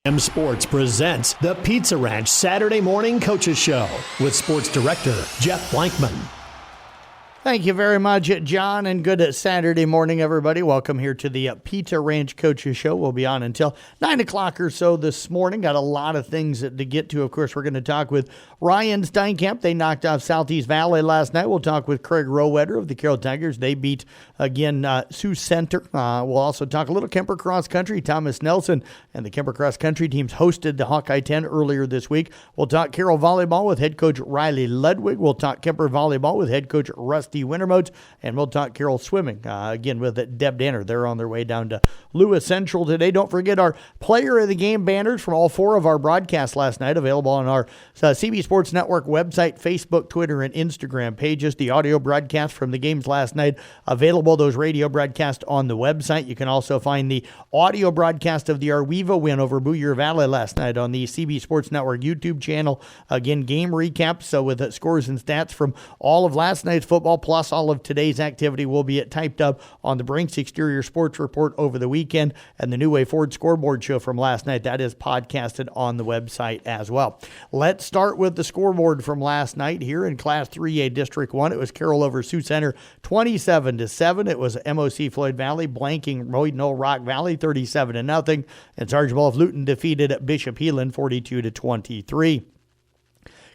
M Sports presents the Pizza Ranch Saturday Morning Coaches Show with Sports Director Jeff Blankman. Thank you very much, John, and good Saturday morning, everybody. Welcome here to the Pizza Ranch Coaches Show. We'll be on until 9 o'clock or so this morning. Got a lot of things to get to. Of course, we're going to talk with Ryan Steinkamp. They knocked off Southeast Valley last night. We'll talk with Craig Rowetter of the Carroll Tigers. They beat, again, Sioux Center. We'll also talk a little Kemper Cross Country. Thomas Nelson and the Kemper Cross Country teams hosted the Hawkeye 10 earlier this week. We'll talk Carroll Volleyball with head coach Riley Ludwig. We'll talk Kemper Volleyball with head coach Rusty Wintermote. And we'll talk Carroll Swimming, again, with Deb Danner. They're on their way down to Lewis Central today. Don't forget our Player of the Game banners from all four of our broadcasts last night, available on our CB Sports Network website, Facebook, Twitter, and Instagram pages. The audio broadcast from the games last night, available, those radio broadcasts on the website. You can also find the audio broadcast of the Arweva win over Boyer Valley last night on the CB Sports Network YouTube channel. Again, game recaps, so with scores and stats from all of last night's football, plus all of today's activity will be typed up on the Brinks Exterior Sports Report over the weekend, and the New Way Ford scoreboard show from last night, that is podcasted on the website as well. Let's start with the scoreboard from last night here in Class 3A District 1. It was Carroll over Sioux Center 27-7. It was MOC Floyd Valley blanking Royden Rock Valley 37-0, and Sergeant Bluff Luton defeated Bishop Heelan 42-23.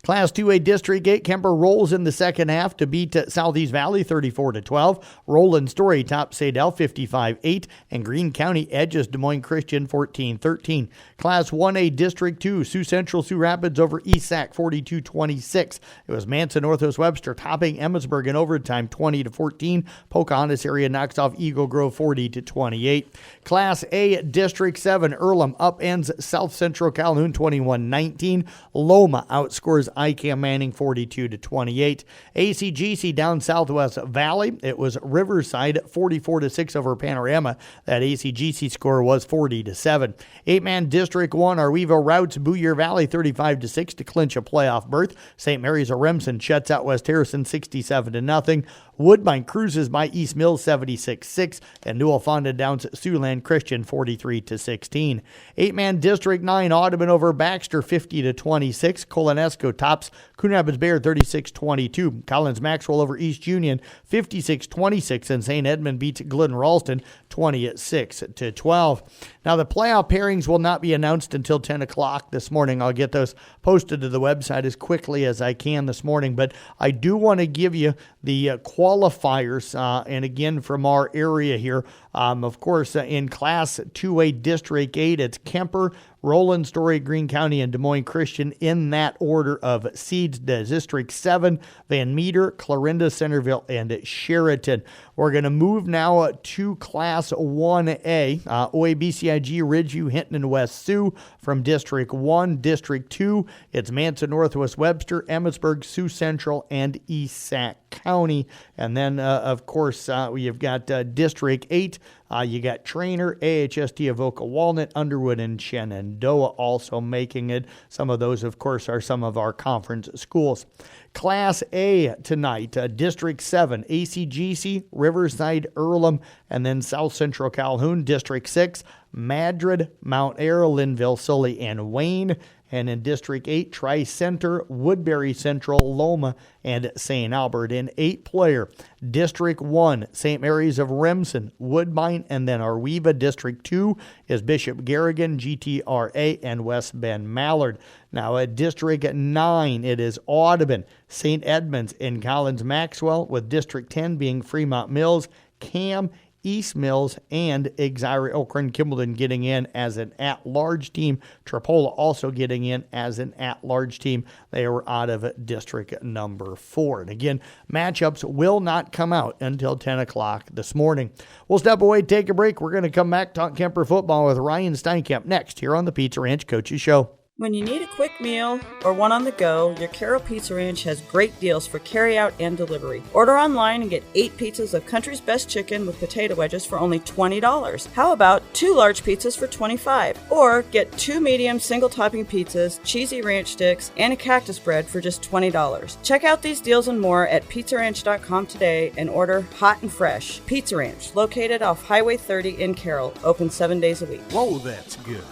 Class 2A District 8, Kemper rolls in the second half to beat Southeast Valley 34-12. Roland Story tops Sadell 55-8, and Greene County edges Des Moines Christian 14-13. Class 1A District 2, Sioux Central Sioux Rapids over East Sac 42-26. It was Manson Northwest Webster topping Emmitsburg in overtime 20-14. Pocahontas area knocks off Eagle Grove 40-28. Class A District 7, Earlham upends South Central Calhoun 21-19. Loma outscores ICAM Manning 42-28. ACGC down Southwest Valley. It was Riverside 44-6 over Panorama. That ACGC score was 40-7. 8-man District 1, Arweva routs Boyer Valley 35-6 to clinch a playoff berth. St. Mary's of Remsen shuts out West Harrison 67-0. Woodbine cruises by East Mills 76-6, and New Alfonda downs Siouxland Christian 43-16. 8-man District 9, Audubon over Baxter 50-26. Colonesco tops Coon Rapids Bayard 36-22. Collins Maxwell over East Union 56-26, and St. Edmund beats Glidden Ralston 20-6-12. Now the playoff pairings will not be announced until 10 o'clock this morning. I'll get those posted to the website as quickly as I can this morning, but I do want to give you the qualifiers, and again from our area here. Of course, in Class 2A District 8, it's Kemper, Roland, Story, Greene County, and Des Moines Christian in that order of seeds. District 7, Van Meter, Clarinda, Centerville, and Sheraton. We're going to move now to Class 1A. OABCIG, Ridgeview, Hinton, and West Sioux from District 1. District 2, it's Manson, Northwest Webster, Emmitsburg, Sioux Central, and East Sac County. And then, of course, you've got District 8. You got Trainer, AHST, Avoca Walnut, Underwood, and Shenandoah also making it. Some of those, of course, are some of our conference schools. Class A tonight, District 7, ACGC, Riverside, Earlham, and then South Central Calhoun. District 6, Madrid, Mount Ayr, Linville, Sully, and Wayne. And in District 8, Tri-Center, Woodbury Central, Loma, and St. Albert. In 8-player, District 1, St. Mary's of Remsen, Woodbine, and then Arweva. District 2 is Bishop Garrigan, GTRA, and West Bend Mallard. Now at District 9, it is Audubon, St. Edmunds, and Collins Maxwell, with District 10 being Fremont Mills, Cam, East Mills, and Exira Elkhorn Kimballton getting in as an at-large team. Trapola also getting in as an at-large team. They were out of district number 4. And again, matchups will not come out until 10 o'clock this morning. We'll step away, take a break. We're going to come back, talk Kemper football with Ryan Steinkamp next here on the Pizza Ranch Coaches Show. When you need a quick meal or one on the go, your Carroll Pizza Ranch has great deals for carryout and delivery. Order online and get 8 pizzas of Country's Best Chicken with potato wedges for only $20. How about 2 large pizzas for $25? Or get 2 medium single-topping pizzas, cheesy ranch sticks, and a cactus bread for just $20. Check out these deals and more at pizzaranch.com today and order hot and fresh. Pizza Ranch, located off Highway 30 in Carroll, open 7 days a week. Whoa, that's good.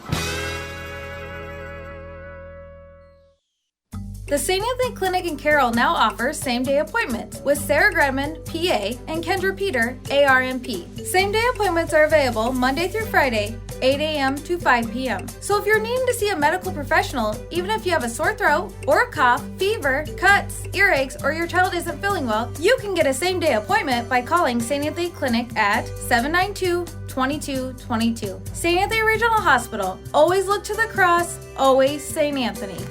The St. Anthony Clinic in Carroll now offers same-day appointments with Sarah Gredman, PA, and Kendra Peter, ARMP. Same-day appointments are available Monday through Friday, 8 a.m. to 5 p.m. So if you're needing to see a medical professional, even if you have a sore throat or a cough, fever, cuts, earaches, or your child isn't feeling well, you can get a same-day appointment by calling St. Anthony Clinic at 792-2222. St. Anthony Regional Hospital. Always look to the cross, always St. Anthony.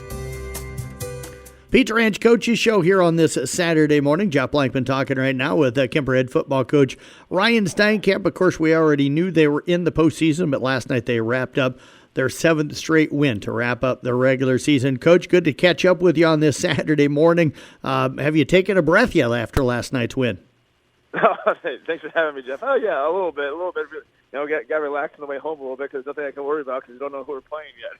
Pizza Ranch Coaches Show here on this Saturday morning. Jeff Blankman talking right now with Kemper head football coach Ryan Steinkamp. Of course, we already knew they were in the postseason, but last night they wrapped up their 7th straight win to wrap up the regular season. Coach, good to catch up with you on this Saturday morning. Have you taken a breath yet after last night's win? Thanks for having me, Jeff. Oh, yeah, a little bit. You know, got relaxed on the way home a little bit because there's nothing I can worry about because we don't know who we're playing yet.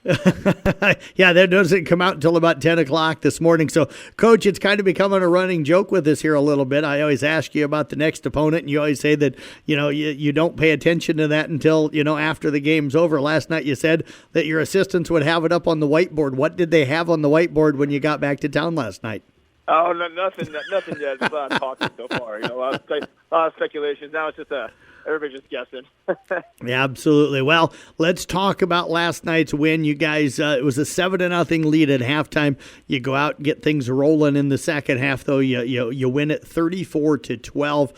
Yeah, that doesn't come out until about 10 o'clock this morning. So, Coach, it's kind of becoming a running joke with us here a little bit. I always ask you about the next opponent, and you always say that, you know, you don't pay attention to that until, you know, after the game's over. Last night you said that your assistants would have it up on the whiteboard. What did they have on the whiteboard when you got back to town last night? Oh, no, nothing yet. It's a lot of talking so far. You know, a lot of speculation. Now it's just everybody's just guessing. Yeah, absolutely. Well, let's talk about last night's win. You guys, it was a 7-0 lead at halftime. You go out and get things rolling in the second half, though. You win it 34-12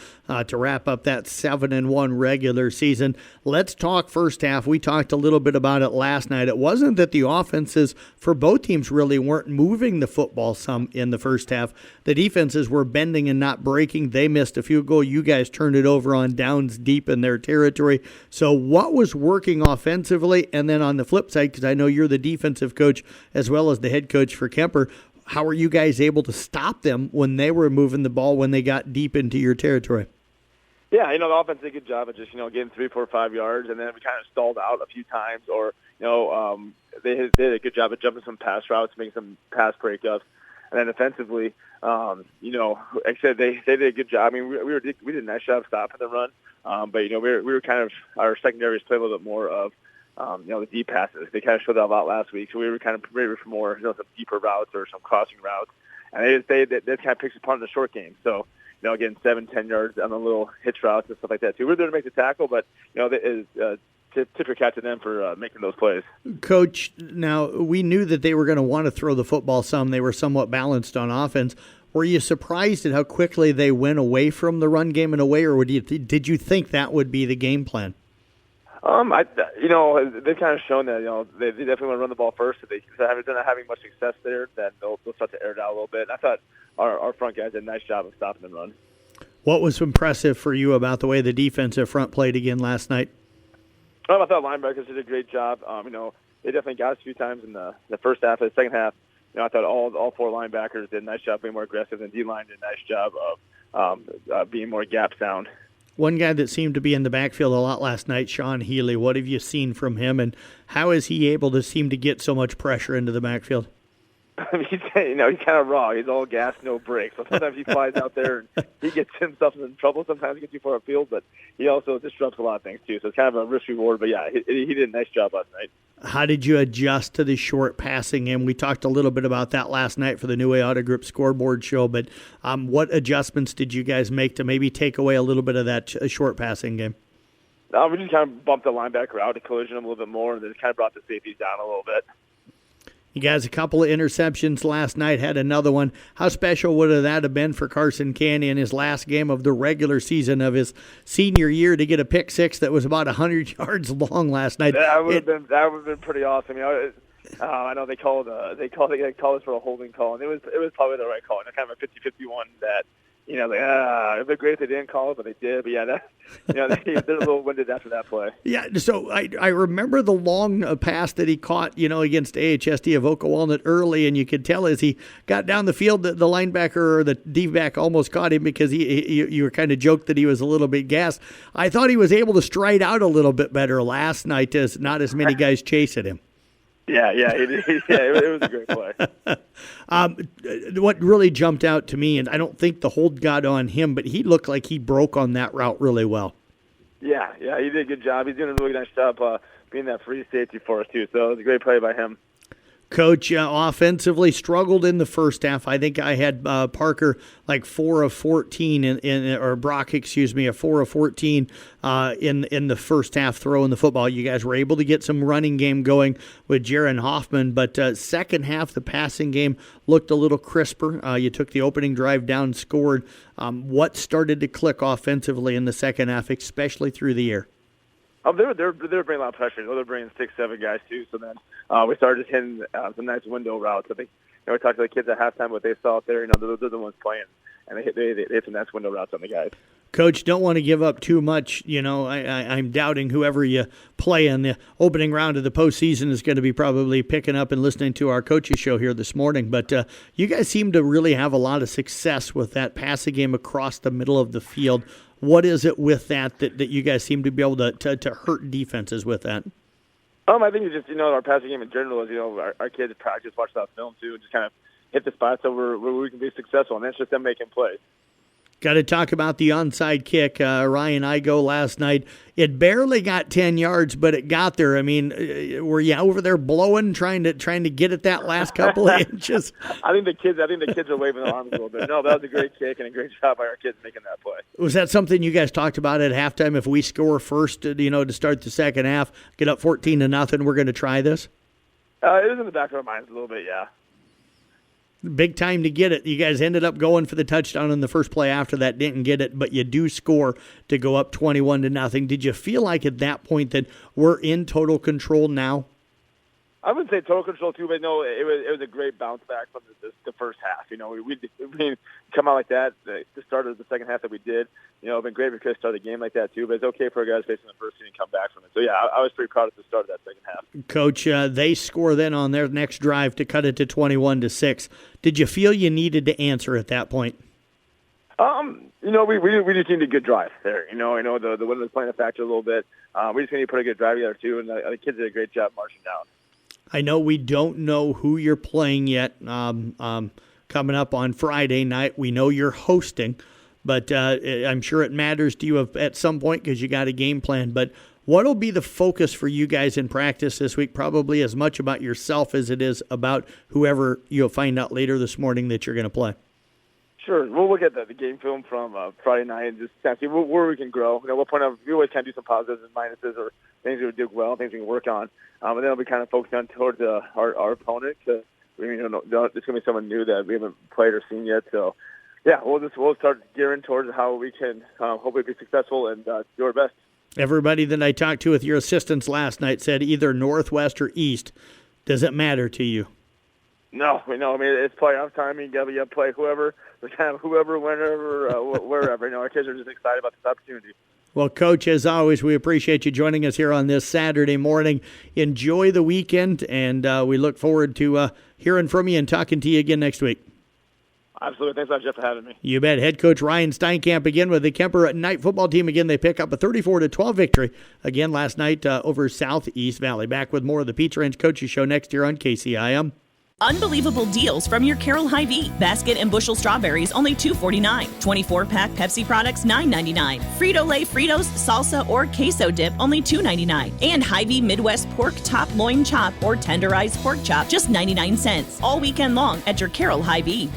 to wrap up that 7-1 regular season. Let's talk first half. We talked a little bit about it last night. It wasn't that the offenses for both teams really weren't moving the football some in the first half. The defenses were bending and not breaking. They missed a field goal. You guys turned it over on downs deep in their territory. So what was working offensively? And then on the flip side, because I know you're the defensive coach as well as the head coach for Kemper, how are you guys able to stop them when they were moving the ball when they got deep into your territory? Yeah, you know, the offense did a good job of just, you know, getting 3, 4, 5 yards, and then we kind of stalled out a few times, or, you know, they did a good job of jumping some pass routes, making some pass breakups. And then offensively, you know, like I said, they did a good job. I mean, we did a nice job stopping the run, but, you know, we were kind of, our secondaries played a little bit more of, you know, the deep passes. They kind of showed that a lot last week, so we were kind of ready for more, you know, some deeper routes or some crossing routes. And they kind of picks apart in the short game. So, you know, getting 7, 10 yards on the little hitch routes and stuff like that too. We're there to make the tackle, but, you know, tip your cap to them for making those plays. Coach, now we knew that they were going to want to throw the football some. They were somewhat balanced on offense. Were you surprised at how quickly they went away from the run game in a way, or did you think that would be the game plan? You know, they've kind of shown that, you know, they definitely want to run the ball first. If they're not having much success there, then they'll start to air it out a little bit. And I thought our front guys did a nice job of stopping the run. What was impressive for you about the way the defensive front played again last night? I thought linebackers did a great job. You know, they definitely got us a few times in the first half. The second half, you know, I thought all 4 linebackers did a nice job being more aggressive, and D-line did a nice job of being more gap sound. One guy that seemed to be in the backfield a lot last night, Sean Healy. What have you seen from him, and how is he able to seem to get so much pressure into the backfield? I mean, he's kind of raw. He's all gas, no brakes. So sometimes he flies out there and he gets himself in trouble. Sometimes he gets too far upfield, but he also disrupts a lot of things too. So it's kind of a risk reward. But yeah, he did a nice job last night. How did you adjust to the short passing game? We talked a little bit about that last night for the New Way Auto Group scoreboard show, but what adjustments did you guys make to maybe take away a little bit of that short passing game? We just kind of bumped the linebacker out to collision a little bit more, and then kind of brought the safeties down a little bit. You guys, a couple of interceptions last night, had another one. How special would that have been for Carson Canny in his last game of the regular season of his senior year to get a pick six that was about 100 yards long last night? That would have been pretty awesome. You know, I know they called us for a holding call, and it was probably the right call. And kind of a 50-50 one that, you know, it'd be great if they didn't call it, but they did. But yeah, they're a little winded after that play. Yeah, so I remember the long pass that he caught, you know, against AHSD of Oka Walnut early, and you could tell as he got down the field that the linebacker or the D-back almost caught him because you were kind of joked that he was a little bit gassed. I thought he was able to stride out a little bit better last night as not as many guys chasing him. Yeah, it was a great play. What really jumped out to me, and I don't think the hold got on him, but he looked like he broke on that route really well. Yeah, he did a good job. He's doing a really nice job being that free safety for us, too. So it was a great play by him. Coach, offensively struggled in the first half. I think I had Parker like 4 of 14 or Brock, excuse me, a 4 of 14 in the first half throwing the football. You guys were able to get some running game going with Jaron Hoffman, but second half the passing game looked a little crisper. You took the opening drive down, scored. What started to click offensively in the second half, especially through the air? They're bringing a lot of pressure. They're bringing 6-7 guys too. So then we started hitting some nice window routes. I think we talked to the kids at halftime what they saw out there. They're the ones playing, and they hit some nice window routes on the guys. Coach, don't want to give up too much. I'm doubting whoever you play in the opening round of the postseason is going to be probably picking up and listening to our coaches show here this morning. But you guys seem to really have a lot of success with that passing game across the middle of the field. What is it with that you guys seem to be able to hurt defenses with that? I think it's just, our passing game in general is, our kids practice, watch that film too, and just kind of hit the spots where we can be successful, and that's just them making plays. Got to talk about the onside kick. Ryan Igo last night. It barely got 10 yards, but it got there. I mean, were you over there blowing, trying to get at that last couple of inches? I think the kids are waving their arms a little bit. No, that was a great kick and a great job by our kids making that play. Was that something you guys talked about at halftime? If we score first, to start the second half, get up 14-0, we're going to try this? It was in the back of our minds a little bit, yeah. Big time to get it. You guys ended up going for the touchdown in the first play after that, didn't get it, but you do score to go up 21-0. Did you feel like at that point that we're in total control now? I wouldn't say total control too, but no, it was a great bounce back from the first half. We come out like that, the start of the second half that we did. It's been great if we could have started the game like that too, but it's okay for our guys facing the first team and come back from it. So, yeah, I was pretty proud of the start of that second half. Coach, they score then on their next drive to cut it to 21-6. Did you feel you needed to answer at that point? We just need a good drive there. I know the wind was playing a factor a little bit. We just need to put a good drive together too, and the kids did a great job marching down. I know we don't know who you're playing yet coming up on Friday night. We know you're hosting, but I'm sure it matters to you at some point because you got a game plan. But what will be the focus for you guys in practice this week? Probably as much about yourself as it is about whoever you'll find out later this morning that you're going to play. Sure. We'll look at the game film from Friday night and just kind of see where we can grow. We always kind of do some positives and minuses or things we would do well, things we can work on. And then we'll be kind of focused on towards our opponent because it's going to be someone new that we haven't played or seen yet. So, yeah, we'll start gearing towards how we can hopefully be successful and do our best. Everybody that I talked to with your assistants last night said either Northwest or East. Does it matter to you? No, it's playoff time. You got to play whoever, whenever, wherever. Our kids are just excited about this opportunity. Well, Coach, as always, we appreciate you joining us here on this Saturday morning. Enjoy the weekend, and we look forward to hearing from you and talking to you again next week. Absolutely. Thanks a lot, Jeff, for having me. You bet. Head coach Ryan Steinkamp again with the Kemper Night football team. Again, they pick up a 34-12 victory again last night over Southeast Valley. Back with more of the Pizza Ranch Coaches Show next year on KCIM. Unbelievable deals from your Carroll Hy-Vee. Basket and bushel strawberries, only $2.49. 24-pack Pepsi products, $9.99. Frito-Lay Fritos, salsa, or queso dip, only $2.99. And Hy-Vee Midwest pork top loin chop or tenderized pork chop, just 99 cents. All weekend long at your Carroll Hy-Vee.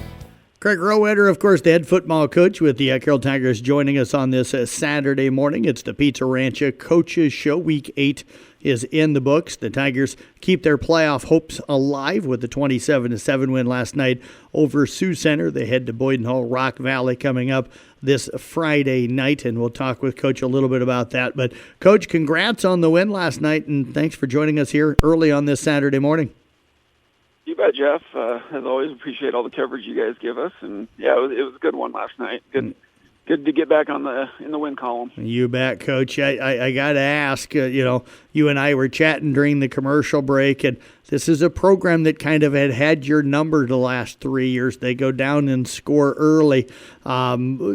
Craig Rowetter, of course, the head football coach with the Carroll Tigers, joining us on this Saturday morning. It's the Pizza Ranch Coaches Show. Week 8 is in the books. The Tigers keep their playoff hopes alive with the 27-7 win last night over Sioux Center. They head to Boyden Hall, Rock Valley coming up this Friday night, and we'll talk with Coach a little bit about that. But, Coach, congrats on the win last night, and thanks for joining us here early on this Saturday morning. You bet, Jeff. As always, appreciate all the coverage you guys give us, and yeah, it was a good one last night. Good to get back in the win column. You bet, Coach. I got to ask. You and I were chatting during the commercial break, and this is a program that kind of had your number the last 3 years. They go down and score early. Kind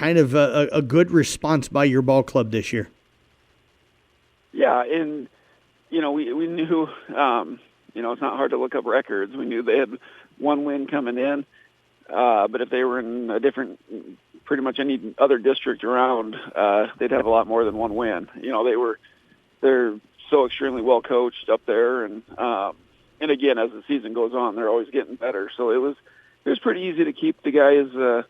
of a good response by your ball club this year. Yeah, and we knew. It's not hard to look up records. We knew they had one win coming in, but if they were in a different, pretty much any other district around, they'd have a lot more than one win. They're so extremely well coached up there, and and again, as the season goes on, they're always getting better. So it was pretty easy to keep the guys'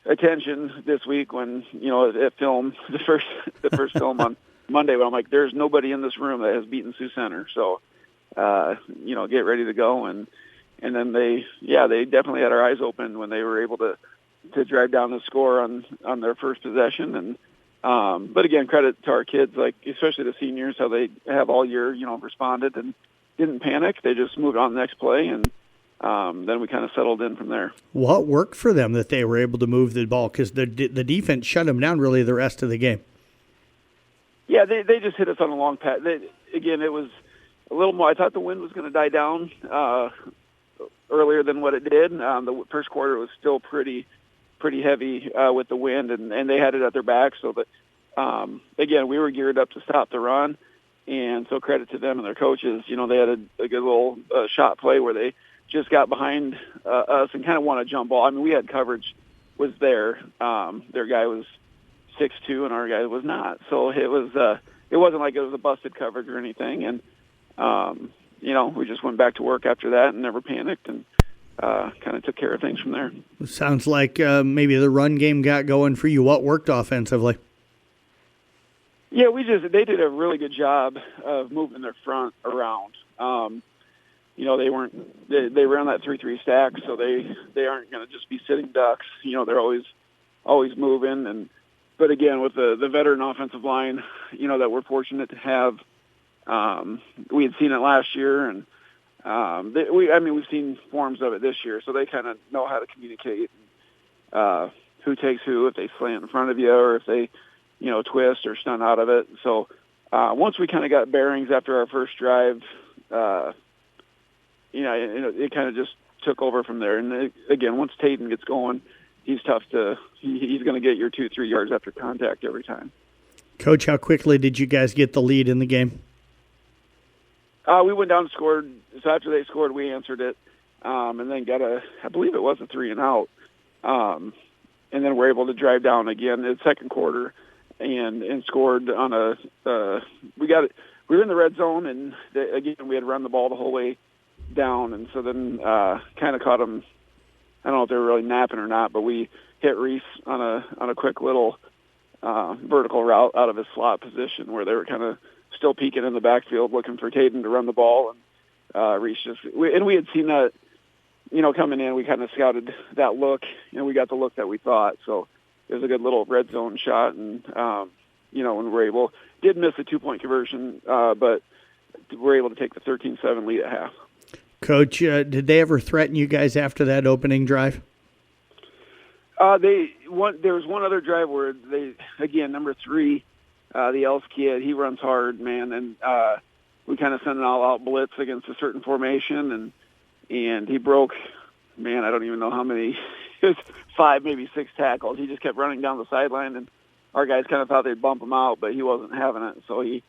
attention this week when, at film, the first film on Monday, when I'm like, there's nobody in this room that has beaten Sioux Center. So, get ready to go. And then they definitely had our eyes open when they were able to drive down the score on their first possession. And, but again, credit to our kids, like especially the seniors, how they have all year, responded and didn't panic. They just moved on the next play, and then we kind of settled in from there. What worked for them that they were able to move the ball? Because the defense shut them down really the rest of the game. Yeah, they just hit us on a long pass. Again, it was a little more. I thought the wind was going to die down earlier than what it did. The first quarter was still pretty heavy with the wind, and they had it at their back. So that again, we were geared up to stop the run, and so credit to them and their coaches. They had a good little shot play where they just got behind us and kind of won a jump ball. I mean, we had coverage was there. Their guy was 6'2", and our guy was not. So it wasn't like it was a busted coverage or anything. And we just went back to work after that and never panicked, and kind of took care of things from there. Sounds like maybe the run game got going for you. What worked offensively? Yeah, they did a really good job of moving their front around. They ran that 3-3 stack, so they aren't going to just be sitting ducks. They're always moving. But again, with the veteran offensive line, that we're fortunate to have, we had seen it last year, and we've seen forms of it this year, so they kind of know how to communicate who takes who, if they slant in front of you or if they, twist or stun out of it. So once we kind of got bearings after our first drive, it kind of just took over from there. And again, once Tayden gets going, he's tough he's going to get your 2-3 yards after contact every time. Coach, how quickly did you guys get the lead in the game? We went down and scored. So after they scored, we answered it, and then got I believe it was a 3-and-out. And then we're able to drive down again in the second quarter and scored on we were in the red zone, and again, we had run the ball the whole way down. And so then kind of caught them. I don't know if they were really napping or not, but we hit Reese on a quick little vertical route out of his slot position where they were kind of still peeking in the backfield looking for Tayden to run the ball. And Reese we had seen that, coming in. We kind of scouted that look, and we got the look that we thought. So it was a good little red zone shot, and when we're did miss a 2-point conversion, but we're able to take the 13-7 lead at half. Coach, did they ever threaten you guys after that opening drive? There was one other drive where number 3, the Elf kid, he runs hard, man, and we kind of sent an all-out blitz against a certain formation, and he broke, man, I don't even know how many, it was 5, maybe 6 tackles. He just kept running down the sideline, and our guys kind of thought they'd bump him out, but he wasn't having it. So we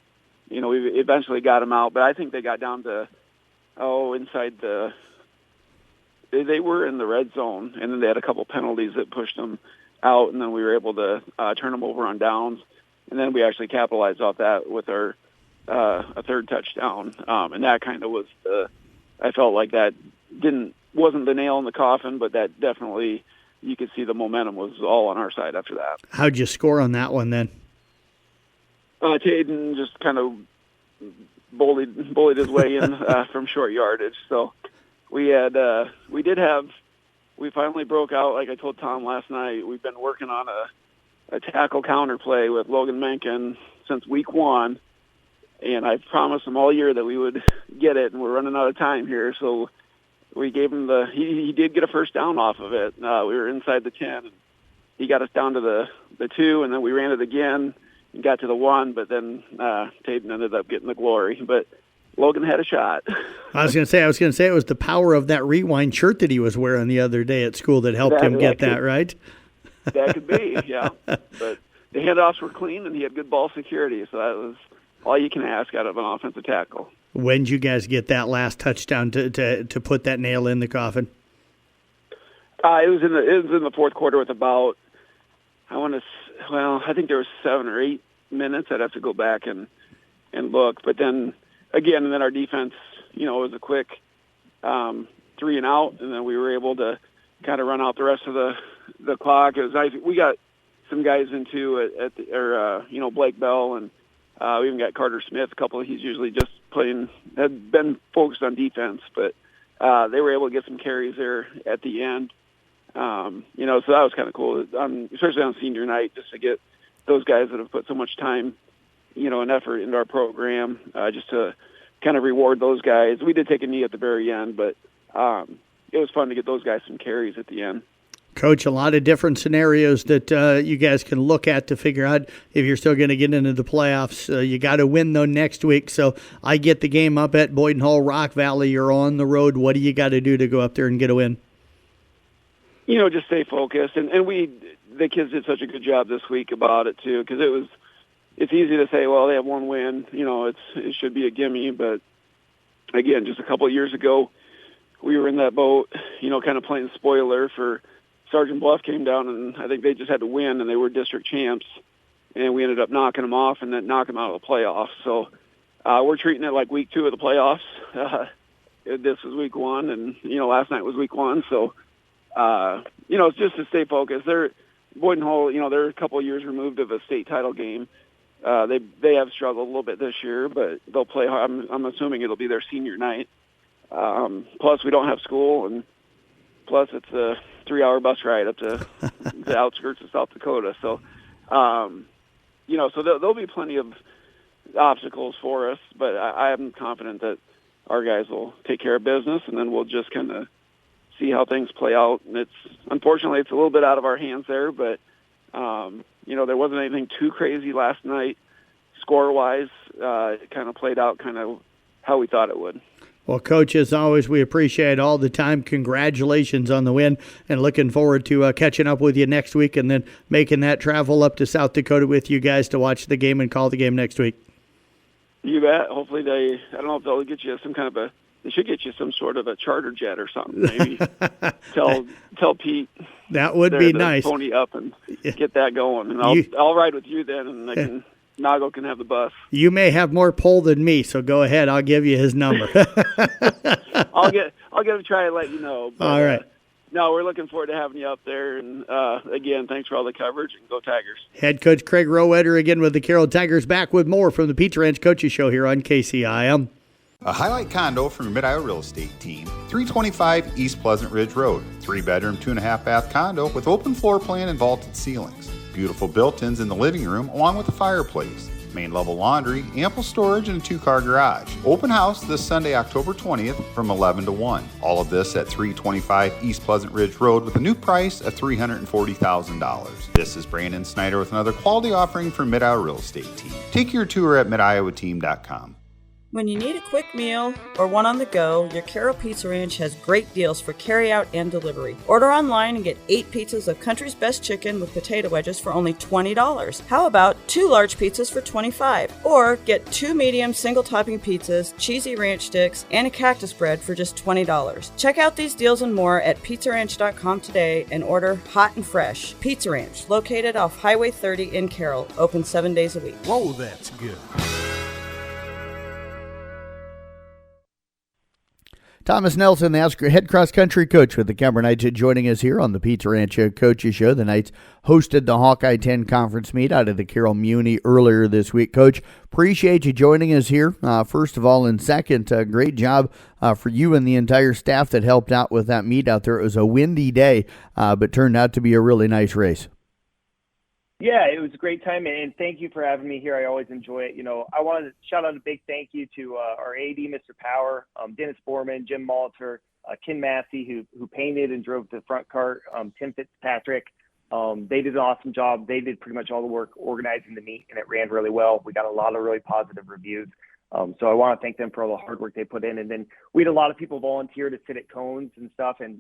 eventually got him out, but I think they got down to inside they were in the red zone, and then they had a couple penalties that pushed them out, and then we were able to turn them over on downs, and then we actually capitalized off that with our a third touchdown, and that kind of was I felt like that wasn't the nail in the coffin, but that definitely, you could see the momentum was all on our side after that. How'd you score on that one then? Tayden just kind of bullied his way in from short yardage. So we finally broke out. Like I told Tom last night, we've been working on a tackle counter play with Logan Menken since week 1, and I promised him all year that we would get it, and we're running out of time here. So we gave him he did get a first down off of it. We were inside the 10, and he got us down to the 2, and then we ran it again and got to the 1, but then Tayden ended up getting the glory. But Logan had a shot. I was going to say it was the power of that Rewind shirt that he was wearing the other day at school that helped him get that, right? That could be, yeah. But the handoffs were clean, and he had good ball security, so that was all you can ask out of an offensive tackle. When did you guys get that last touchdown to put that nail in the coffin? It was in the fourth quarter with about, I think there was 7 or 8 minutes. I'd have to go back and look. But then, again, our defense, it was a quick 3 and out, and then we were able to kind of run out the rest of the clock. It was nice. We got some guys into Blake Bell, and we even got Carter Smith. He's usually just had been focused on defense, but they were able to get some carries there at the end. So that was kind of cool, especially on senior night, just to get those guys that have put so much time, and effort into our program, just to kind of reward those guys. We did take a knee at the very end, but it was fun to get those guys some carries at the end. Coach, a lot of different scenarios that you guys can look at to figure out if you're still going to get into the playoffs. You got to win, though, next week. So I get the game up at Boyden Hull, Rock Valley. You're on the road. What do you got to do to go up there and get a win? Just stay focused. And the kids did such a good job this week about it, too, because it's easy to say, well, they have one win. It should be a gimme. But, again, just a couple of years ago, we were in that boat, kind of playing spoiler for Sergeant Bluff came down, and I think they just had to win, and they were district champs, and we ended up knocking them off and then knocking them out of the playoffs. So we're treating it like week 2 of the playoffs. This was week 1, and, last night was week 1. So, it's just to stay focused. Boyden Hull, they're a couple of years removed of a state title game. They have struggled a little bit this year, but they'll play hard. I'm assuming it'll be their senior night. Plus, we don't have school, and plus it's a 3-hour bus ride up to the outskirts of South Dakota. So, so there'll be plenty of obstacles for us, but I am confident that our guys will take care of business, and then we'll just kind of see how things play out. And unfortunately, it's a little bit out of our hands there, but, there wasn't anything too crazy last night. Score-wise, it kind of played out kind of how we thought it would. Well, Coach, as always, we appreciate all the time. Congratulations on the win, and looking forward to catching up with you next week and then making that travel up to South Dakota with you guys to watch the game and call the game next week. You bet. Hopefully I don't know if they'll get you they should get you some sort of a charter jet or something. Maybe tell Pete. That would be nice. Pony up and get that going. And I'll ride with you then, and Nago can have the bus. You may have more pull than me, so go ahead. I'll give you his number. I'll get a try and let you know. But, all right. No, we're looking forward to having you up there. And, again, thanks for all the coverage, and go Tigers. Head coach Craig Rowetter again with the Carroll Tigers, back with more from the Pizza Ranch Coaches Show here on KCIM. A Highlight condo from your Mid-Iowa Real Estate team, 325 East Pleasant Ridge Road. 3-bedroom, 2.5-bath condo with open floor plan and vaulted ceilings. Beautiful built-ins in the living room along with a fireplace. Main level laundry, ample storage, and a 2-car garage. Open house this Sunday, October 20th from 11 to 1. All of this at 325 East Pleasant Ridge Road with a new price of $340,000. This is Brandon Snyder with another quality offering from Mid-Iowa Real Estate team. Take your tour at midiowateam.com. When you need a quick meal or one on the go, your Carroll Pizza Ranch has great deals for carryout and delivery. Order online and get 8 pizzas of Country's Best Chicken with potato wedges for only $20. How about 2 large pizzas for $25? Or get 2 medium single-topping pizzas, cheesy ranch sticks, and a cactus bread for just $20. Check out these deals and more at pizzaranch.com today and order hot and fresh. Pizza Ranch, located off Highway 30 in Carroll, open 7 days a week. Whoa, that's good. Thomas Nelson, the Oscar head cross-country coach with the Kemper Knights, joining us here on the Pizza Ranch Coaches Show. The Knights hosted the Hawkeye 10 conference meet out of the Carroll Muni earlier this week. Coach, appreciate you joining us here, first of all. And second, great job for you and the entire staff that helped out with that meet out there. It was a windy day, but turned out to be a really nice race. Yeah, it was a great time, and thank you for having me here. I always enjoy it. I wanted to shout out a big thank you to our AD, Mr. Power, Dennis Borman, Jim Malter, Ken Massey, who painted and drove the front cart, Tim Fitzpatrick. They did an awesome job. They did pretty much all the work organizing the meet, and it ran really well. We got a lot of really positive reviews. So I want to thank them for all the hard work they put in. And then we had a lot of people volunteer to sit at cones and stuff, and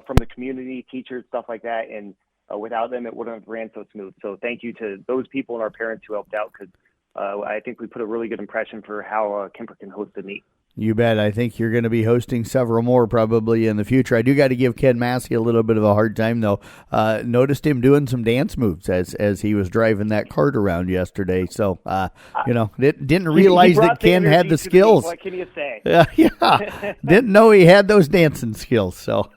from the community, teachers, stuff like that. And without them, it wouldn't have ran so smooth. So thank you to those people and our parents who helped out, because I think we put a really good impression for how Kemper can host the meet. You bet. I think you're going to be hosting several more probably in the future. I do got to give Ken Massey a little bit of a hard time, though. Noticed him doing some dance moves as he was driving that cart around yesterday. So, didn't realize that Ken had the skills. What can you say? Yeah, didn't know he had those dancing skills. So,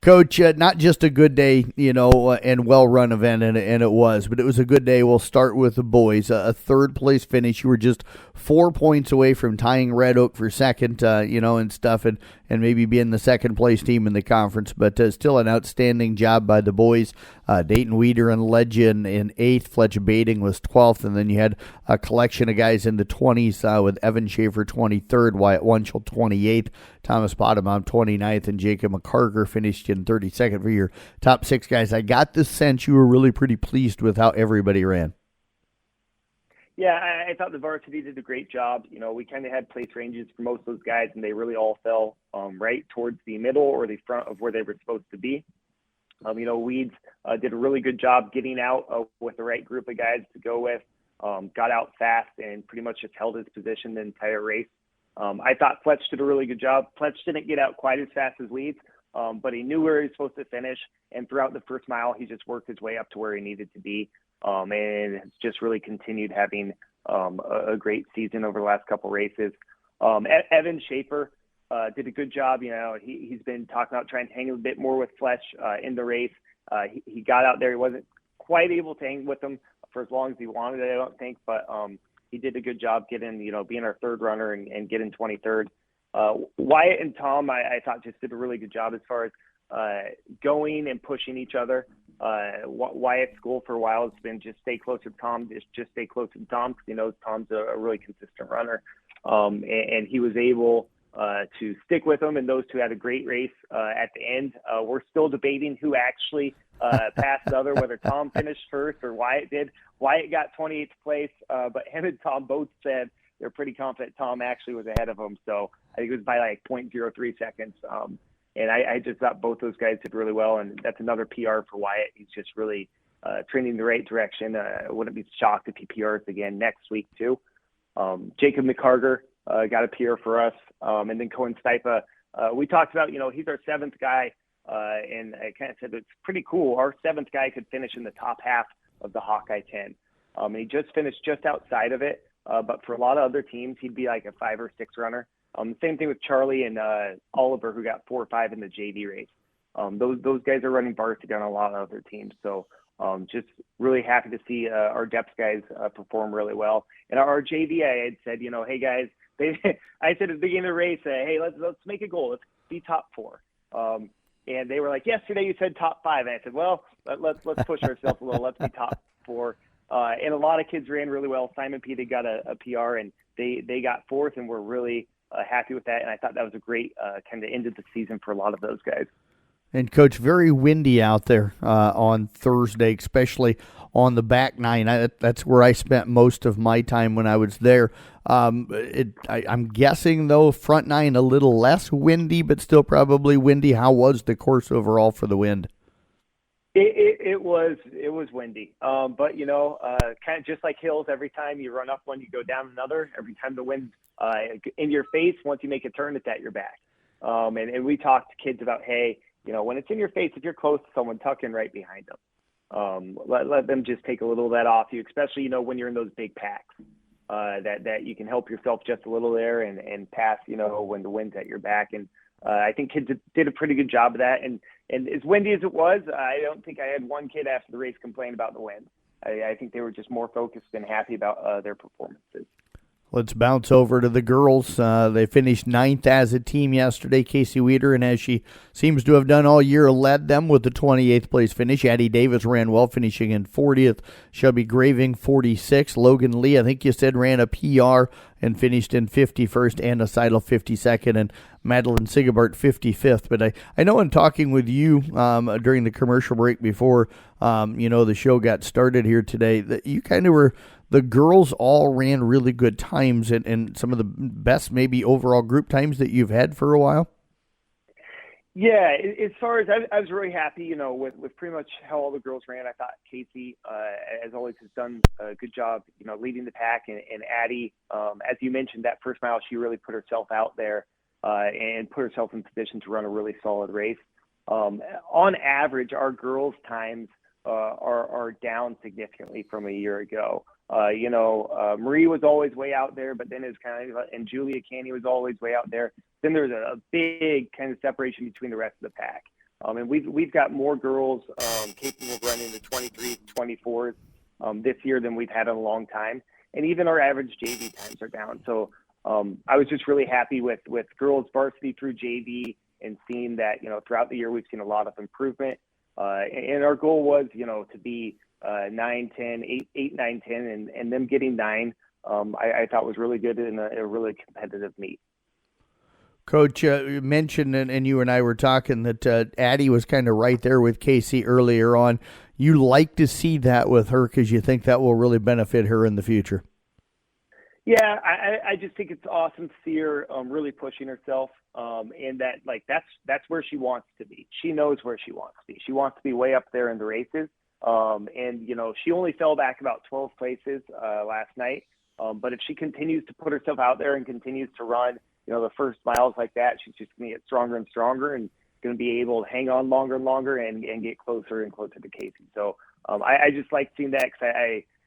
Coach, not just a good day, and well-run event, and it was, but it was a good day. We'll start with the boys. A third-place finish. You were just 4 points away from tying Red Oak for second, and stuff, and maybe being the second-place team in the conference, but still an outstanding job by the boys. Dayton Weeder and Legend in 8th. Fletcher Bading was 12th, and then you had a collection of guys in the 20s with Evan Schaefer 23rd, Wyatt Wunschel 28th, Thomas Potamon 29th, and Jacob McCarger finished in 32nd for your top 6 guys. I got the sense you were really pretty pleased with how everybody ran. Yeah, I thought the varsity did a great job. We kind of had place ranges for most of those guys, and they really all fell right towards the middle or the front of where they were supposed to be. Weeds did a really good job getting out with the right group of guys to go with, got out fast and pretty much just held his position the entire race. I thought Fletch did a really good job. Fletch didn't get out quite as fast as Weeds, but he knew where he was supposed to finish. And throughout the first mile, he just worked his way up to where he needed to be. And it's just really continued having a great season over the last couple races. Evan Schaefer did a good job. He's been talking about trying to hang a bit more with Fletch in the race. He got out there. He wasn't quite able to hang with him for as long as he wanted, I don't think, but he did a good job getting, being our third runner and getting 23rd. Wyatt and Tom, I thought just did a really good job as far as going and pushing each other. Wyatt's goal for a while has been just stay closer to Tom, just stay closer to Tom, because he knows Tom's a really consistent runner. And he was able to stick with him, and those two had a great race at the end. We're still debating who actually passed the other, whether Tom finished first or Wyatt did. Wyatt got 28th place, but him and Tom both said they're pretty confident Tom actually was ahead of him. So I think it was by like 0.03 seconds. And I just thought both those guys did really well, and that's another PR for Wyatt. He's just really trending the right direction. I wouldn't be shocked if he PRs again next week too. Jacob McCarger got a PR for us, and then Cohen Stipa. We talked about, he's our 7th guy, and I kind of said it's pretty cool. Our 7th guy could finish in the top half of the Hawkeye 10. And he just finished just outside of it, but for a lot of other teams, he'd be like a 5 or 6 runner. Same thing with Charlie and Oliver, who got 4 or 5 in the JV race. Those guys are running varsity on a lot of other teams. So just really happy to see our depth guys perform really well. And our JV, I had said, hey guys, I said at the beginning of the race, hey, let's make a goal. Let's be top 4. And they were like, yesterday you said top 5. And I said, well, let's push ourselves a little. Let's be top 4. And a lot of kids ran really well. Simon P, they got a PR, and they got 4th, and we're really happy with that. And I thought that was a great kind of end of the season for a lot of those guys. And, Coach, very windy out there on Thursday, especially on the back 9. That's where I spent most of my time when I was there. I'm guessing, though, front 9 a little less windy, but still probably windy. How was the course overall for the wind? It was windy, but kind of just like hills. Every time you run up one, you go down another. Every time the wind's in your face, once you make a turn, it's at your back. And we talked to kids about, hey, when it's in your face, if you're close to someone, tuck in right behind them. Let them just take a little of that off you, especially when you're in those big packs. That you can help yourself just a little there and pass. When the wind's at your back. And I think kids did a pretty good job of that. And as windy as it was, I don't think I had one kid after the race complain about the wind. I think they were just more focused and happy about their performances. Let's bounce over to the girls. They finished 9th as a team yesterday. Casey Weeder, and as she seems to have done all year, led them with the 28th place finish. Addie Davis ran well, finishing in 40th. Shelby Graving, 46th. Logan Lee, I think you said, ran a PR and finished in 51st. Anna Seidel, 52nd. And Madeline Sigabart, 55th. But I know in talking with you during the commercial break before, the show got started here today, that you kind of were – the girls all ran really good times and some of the best maybe overall group times that you've had for a while? Yeah, as far as I was really happy, with pretty much how all the girls ran. I thought Casey, as always, has done a good job, leading the pack. And Addie, as you mentioned, that first mile, she really put herself out there and put herself in position to run a really solid race. On average, our girls' times are down significantly from a year ago. Marie was always way out there, but then it was kind of, and Julia Canny was always way out there. Then there's a big kind of separation between the rest of the pack. And we've got more girls capable of running the 23s, 24s this year than we've had in a long time. And even our average JV times are down. So I was just really happy with girls varsity through JV and seeing that, throughout the year, we've seen a lot of improvement. And our goal was, to be 9, 10, 8, 9, 10, and them getting 9, I thought was really good in a really competitive meet. Coach, you mentioned, and you and I were talking, that Addie was kind of right there with Casey earlier on. You like to see that with her because you think that will really benefit her in the future. Yeah, I just think it's awesome to see her really pushing herself, and that that's where she wants to be. She knows where she wants to be. She wants to be way up there in the races, and she only fell back about 12 places last night. But if she continues to put herself out there and continues to run, the first miles like that, she's just going to get stronger and stronger and going to be able to hang on longer and longer and get closer and closer to Casey. So I just like seeing that because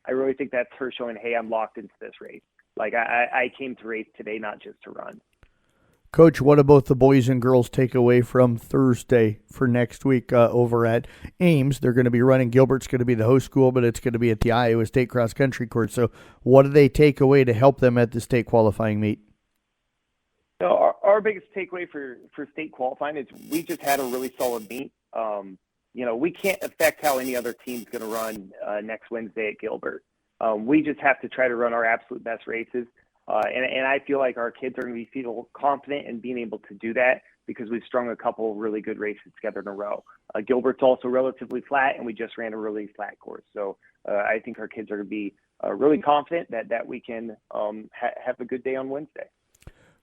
I really think that's her showing, hey, I'm locked into this race. Like I came to race today, not just to run. Coach, what about the boys and girls take away from Thursday for next week over at Ames? They're going to be running. Gilbert's going to be the host school, but it's going to be at the Iowa State Cross Country Course. So what do they take away to help them at the state qualifying meet? So our biggest takeaway for state qualifying is we just had a really solid meet. We can't affect how any other team's going to run next Wednesday at Gilbert. We just have to try to run our absolute best races. And I feel like our kids are going to feel confident in being able to do that because we've strung a couple of really good races together in a row. Gilbert's also relatively flat, and we just ran a really flat course. So I think our kids are going to be really confident that we can have a good day on Wednesday.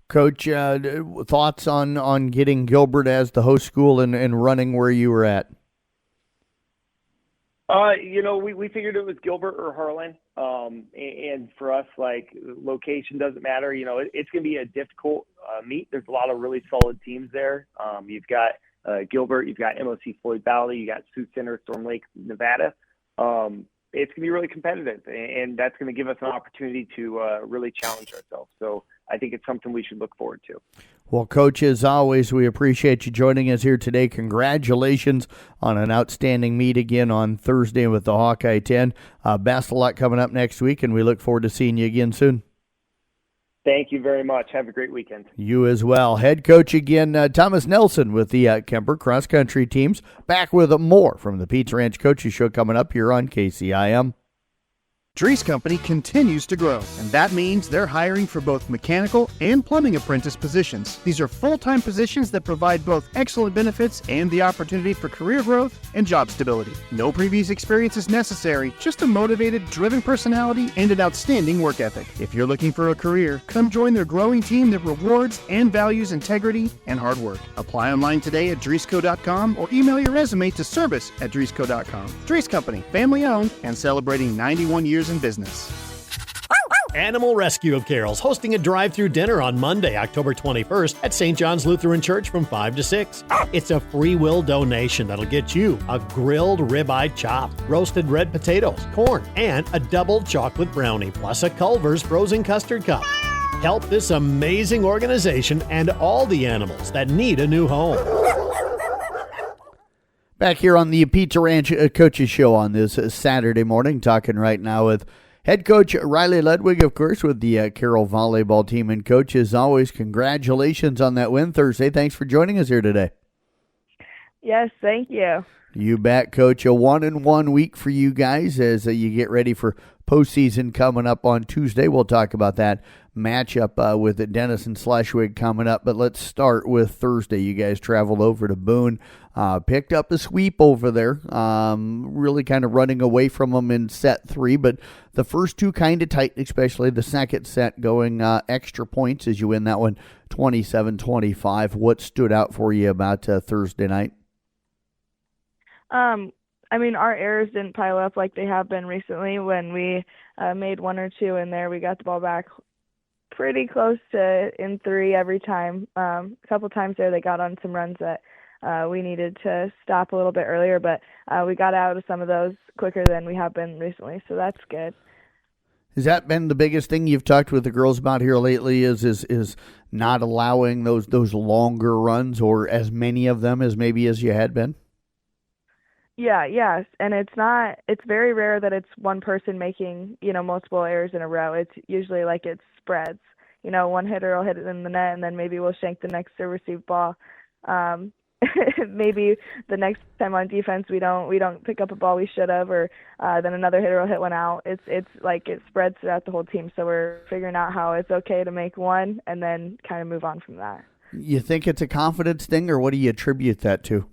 Coach, thoughts on getting Gilbert as the host school and running where you were at? We figured it was Gilbert or Harlan. And for us, location doesn't matter. It's going to be a difficult meet. There's a lot of really solid teams there. You've got Gilbert, you've got MOC Floyd Valley, you got Sioux Center, Storm Lake, Nevada. It's going to be really competitive, and that's going to give us an opportunity to really challenge ourselves. So I think it's something we should look forward to. Well, Coach, as always, we appreciate you joining us here today. Congratulations on an outstanding meet again on Thursday with the Hawkeye 10. Best of luck coming up next week, and we look forward to seeing you again soon. Thank you very much. Have a great weekend. You as well. Head coach again, Thomas Nelson with the Kemper Cross Country teams. Back with more from the Pizza Ranch Coaches Show coming up here on KCIM. Dries Company continues to grow, and that means they're hiring for both mechanical and plumbing apprentice positions. These are full-time positions that provide both excellent benefits and the opportunity for career growth and job stability. No previous experience is necessary, just a motivated, driven personality and an outstanding work ethic. If you're looking for a career, come join their growing team that rewards and values integrity and hard work. Apply online today at driesco.com or email your resume to service@driesco.com. Dries Company, family-owned and celebrating 91 years in business. Animal Rescue of Carroll's hosting a drive-through dinner on Monday, October 21st at St. John's Lutheran Church from 5 to 6. It's a free will donation that'll get you a grilled ribeye chop, roasted red potatoes, corn, and a double chocolate brownie, plus a Culver's frozen custard cup. Help this amazing organization and all the animals that need a new home. Back here on the Pizza Ranch Coaches Show on this Saturday morning, talking right now with head coach Riley Ludwig, of course, with the Carroll volleyball team. And coach, as always, congratulations on that win Thursday. Thanks for joining us here today. Yes, thank you. You bet, Coach. A 1-1 week for you guys as you get ready for postseason coming up on Tuesday. We'll talk about that matchup with Dennis and Schleswig coming up. But let's start with Thursday. You guys traveled over to Boone, picked up a sweep over there, really kind of running away from them in set 3. But the first two kind of tight, especially the second set going extra points as you win that one 27-25. What stood out for you about Thursday night? I mean, our errors didn't pile up like they have been recently. When we made one or two in there, we got the ball back pretty close to in 3 every time. A couple times there they got on some runs that we needed to stop a little bit earlier, but we got out of some of those quicker than we have been recently, so that's good. Has that been the biggest thing you've talked with the girls about here lately is not allowing those longer runs or as many of them as maybe as you had been? Yeah, yes, and it's very rare that it's one person making, multiple errors in a row. It's usually like it spreads. One hitter will hit it in the net, and then maybe we'll shank the next serve receive ball. Maybe the next time on defense we don't pick up a ball we should have, or then another hitter will hit one out. It's like it spreads throughout the whole team, so we're figuring out how it's okay to make one and then kind of move on from that. You think it's a confidence thing, or what do you attribute that to?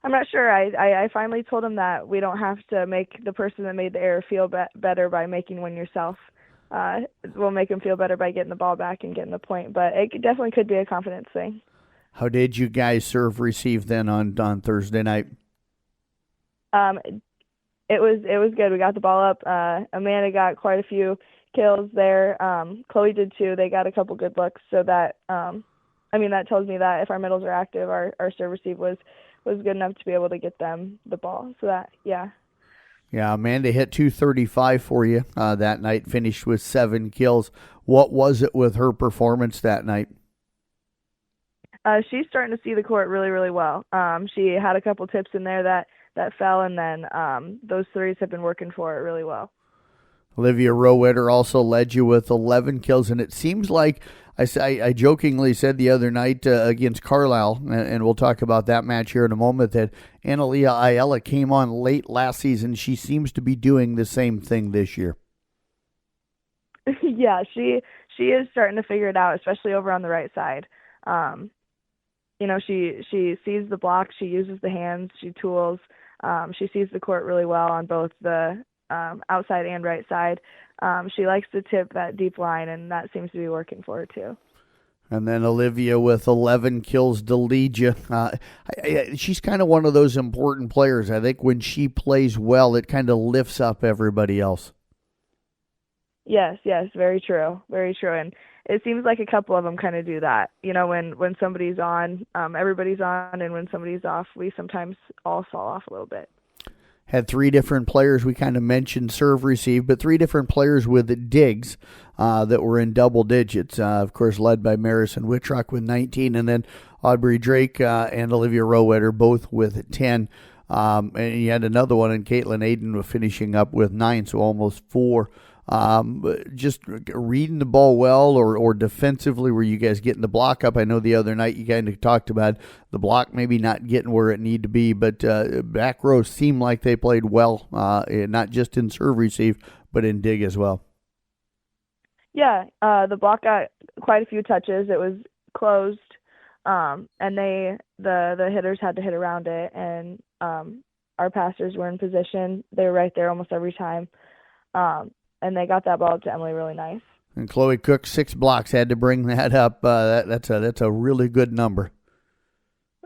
I'm not sure. I finally told him that we don't have to make the person that made the error feel better by making one yourself. We'll make them feel better by getting the ball back and getting the point, but it definitely could be a confidence thing. How did you guys serve receive then on Thursday night? It was good. We got the ball up. Amanda got quite a few kills there. Chloe did too. They got a couple good looks, so that that tells me that if our middles are active, our serve receive was good enough to be able to get them the ball. So that, yeah. Yeah, Amanda hit 235 for you that night, finished with 7 kills. What was it with her performance that night? She's starting to see the court really, really well. She had a couple tips in there that fell, and then those threes have been working for her really well. Olivia Rowetter also led you with 11 kills, and it seems like I jokingly said the other night against Carlisle, and we'll talk about that match here in a moment, that Analia Ayala came on late last season. She seems to be doing the same thing this year. Yeah, she is starting to figure it out, especially over on the right side. She sees the block, she uses the hands, she tools. She sees the court really well on both the outside and right side. She likes to tip that deep line, and that seems to be working for her too. And then Olivia with 11 kills to lead you. She's kind of one of those important players. I think when she plays well, it kind of lifts up everybody else. Yes, very true. Very true. And it seems like a couple of them kind of do that. When somebody's on, everybody's on, and when somebody's off, we sometimes all fall off a little bit. Had 3 different players. We kind of mentioned serve receive, but 3 different players with digs that were in double digits. Of course, led by Marison Wittrock with 19, and then Audrey Drake and Olivia Rowetter both with 10. And you had another one in Caitlin Aiden finishing up with 9, so almost 4. Just reading the ball well, or defensively, were you guys getting the block up? I know the other night you kind of talked about the block maybe not getting where it need to be, but back row seemed like they played well, not just in serve receive, but in dig as well. Yeah, the block got quite a few touches. It was closed, and the hitters had to hit around it, and our passers were in position. They were right there almost every time. And they got that ball up to Emily really nice. And Chloe Cook, 6 blocks, had to bring that up. That's a really good number.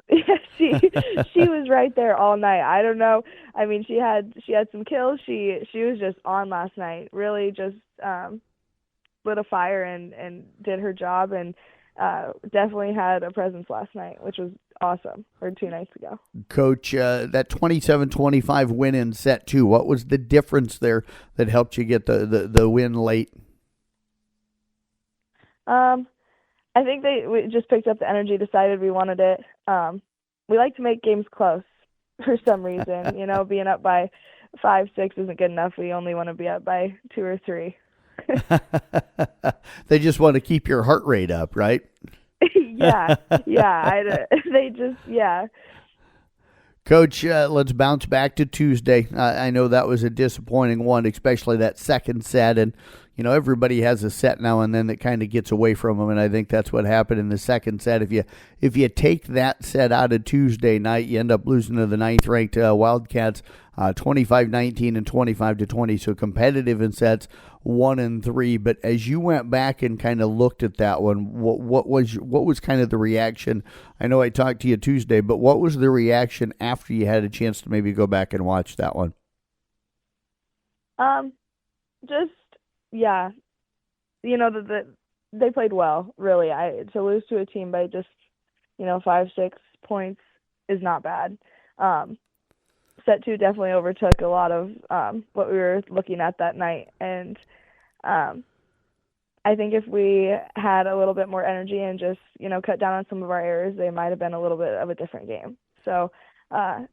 Yeah, she was right there all night. I don't know. I mean, she had some kills. She was just on last night. Really just lit a fire and did her job, and definitely had a presence last night, which was awesome, or 2 nights ago. Coach, that 27-25 win in set 2, what was the difference there that helped you get the win late? I think we just picked up the energy, decided we wanted it. We like to make games close for some reason. Being up by 5, 6 isn't good enough. We only want to be up by 2 or 3. They just want to keep your heart rate up, right? Yeah. They just, yeah. Coach, let's bounce back to Tuesday. I know that was a disappointing one, especially that second set. And, you know, everybody has a set now and then that kind of gets away from them, and I think that's what happened in the second set. If you take that set out of Tuesday night, you end up losing to the ninth-ranked Wildcats 25-19 and 25-20, so competitive in sets 1 and 3. But as you went back and kind of looked at that one, what was kind of the reaction? I know I talked to you Tuesday, but what was the reaction after you had a chance to maybe go back and watch that one? Yeah, you know, they played well, really. To lose to a team by just, 5-6 points is not bad. Set 2 definitely overtook a lot of what we were looking at that night, and I think if we had a little bit more energy and just, cut down on some of our errors, they might have been a little bit of a different game. So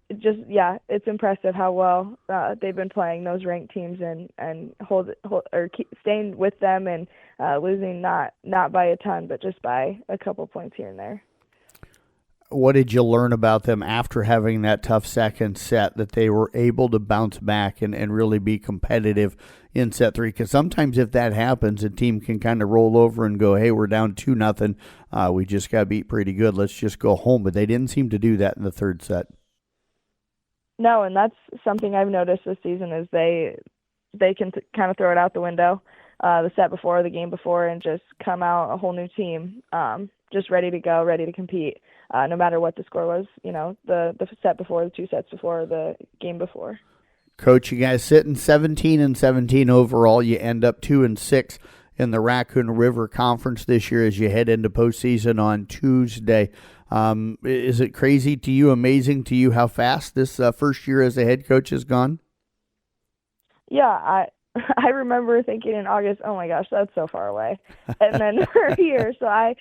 it's impressive how well they've been playing those ranked teams and keep staying with them and losing not by a ton, but just by a couple points here and there. What did you learn about them after having that tough second set, that they were able to bounce back and really be competitive in set 3? Because sometimes if that happens, a team can kind of roll over and go, hey, we're down 2-0. We just got beat pretty good. Let's just go home. But they didn't seem to do that in the third set. No, and that's something I've noticed this season is they can kind of throw it out the window the set before, the game before, and just come out a whole new team, just ready to go, ready to compete, no matter what the score was, the set before, the 2 sets before, the game before. Coach, you guys sitting 17-17 overall. You end up 2-6 in the Raccoon River Conference this year as you head into postseason on Tuesday. Is it crazy to you, amazing to you how fast this first year as a head coach has gone? Yeah, I remember thinking in August, oh my gosh, that's so far away. And then we're here. So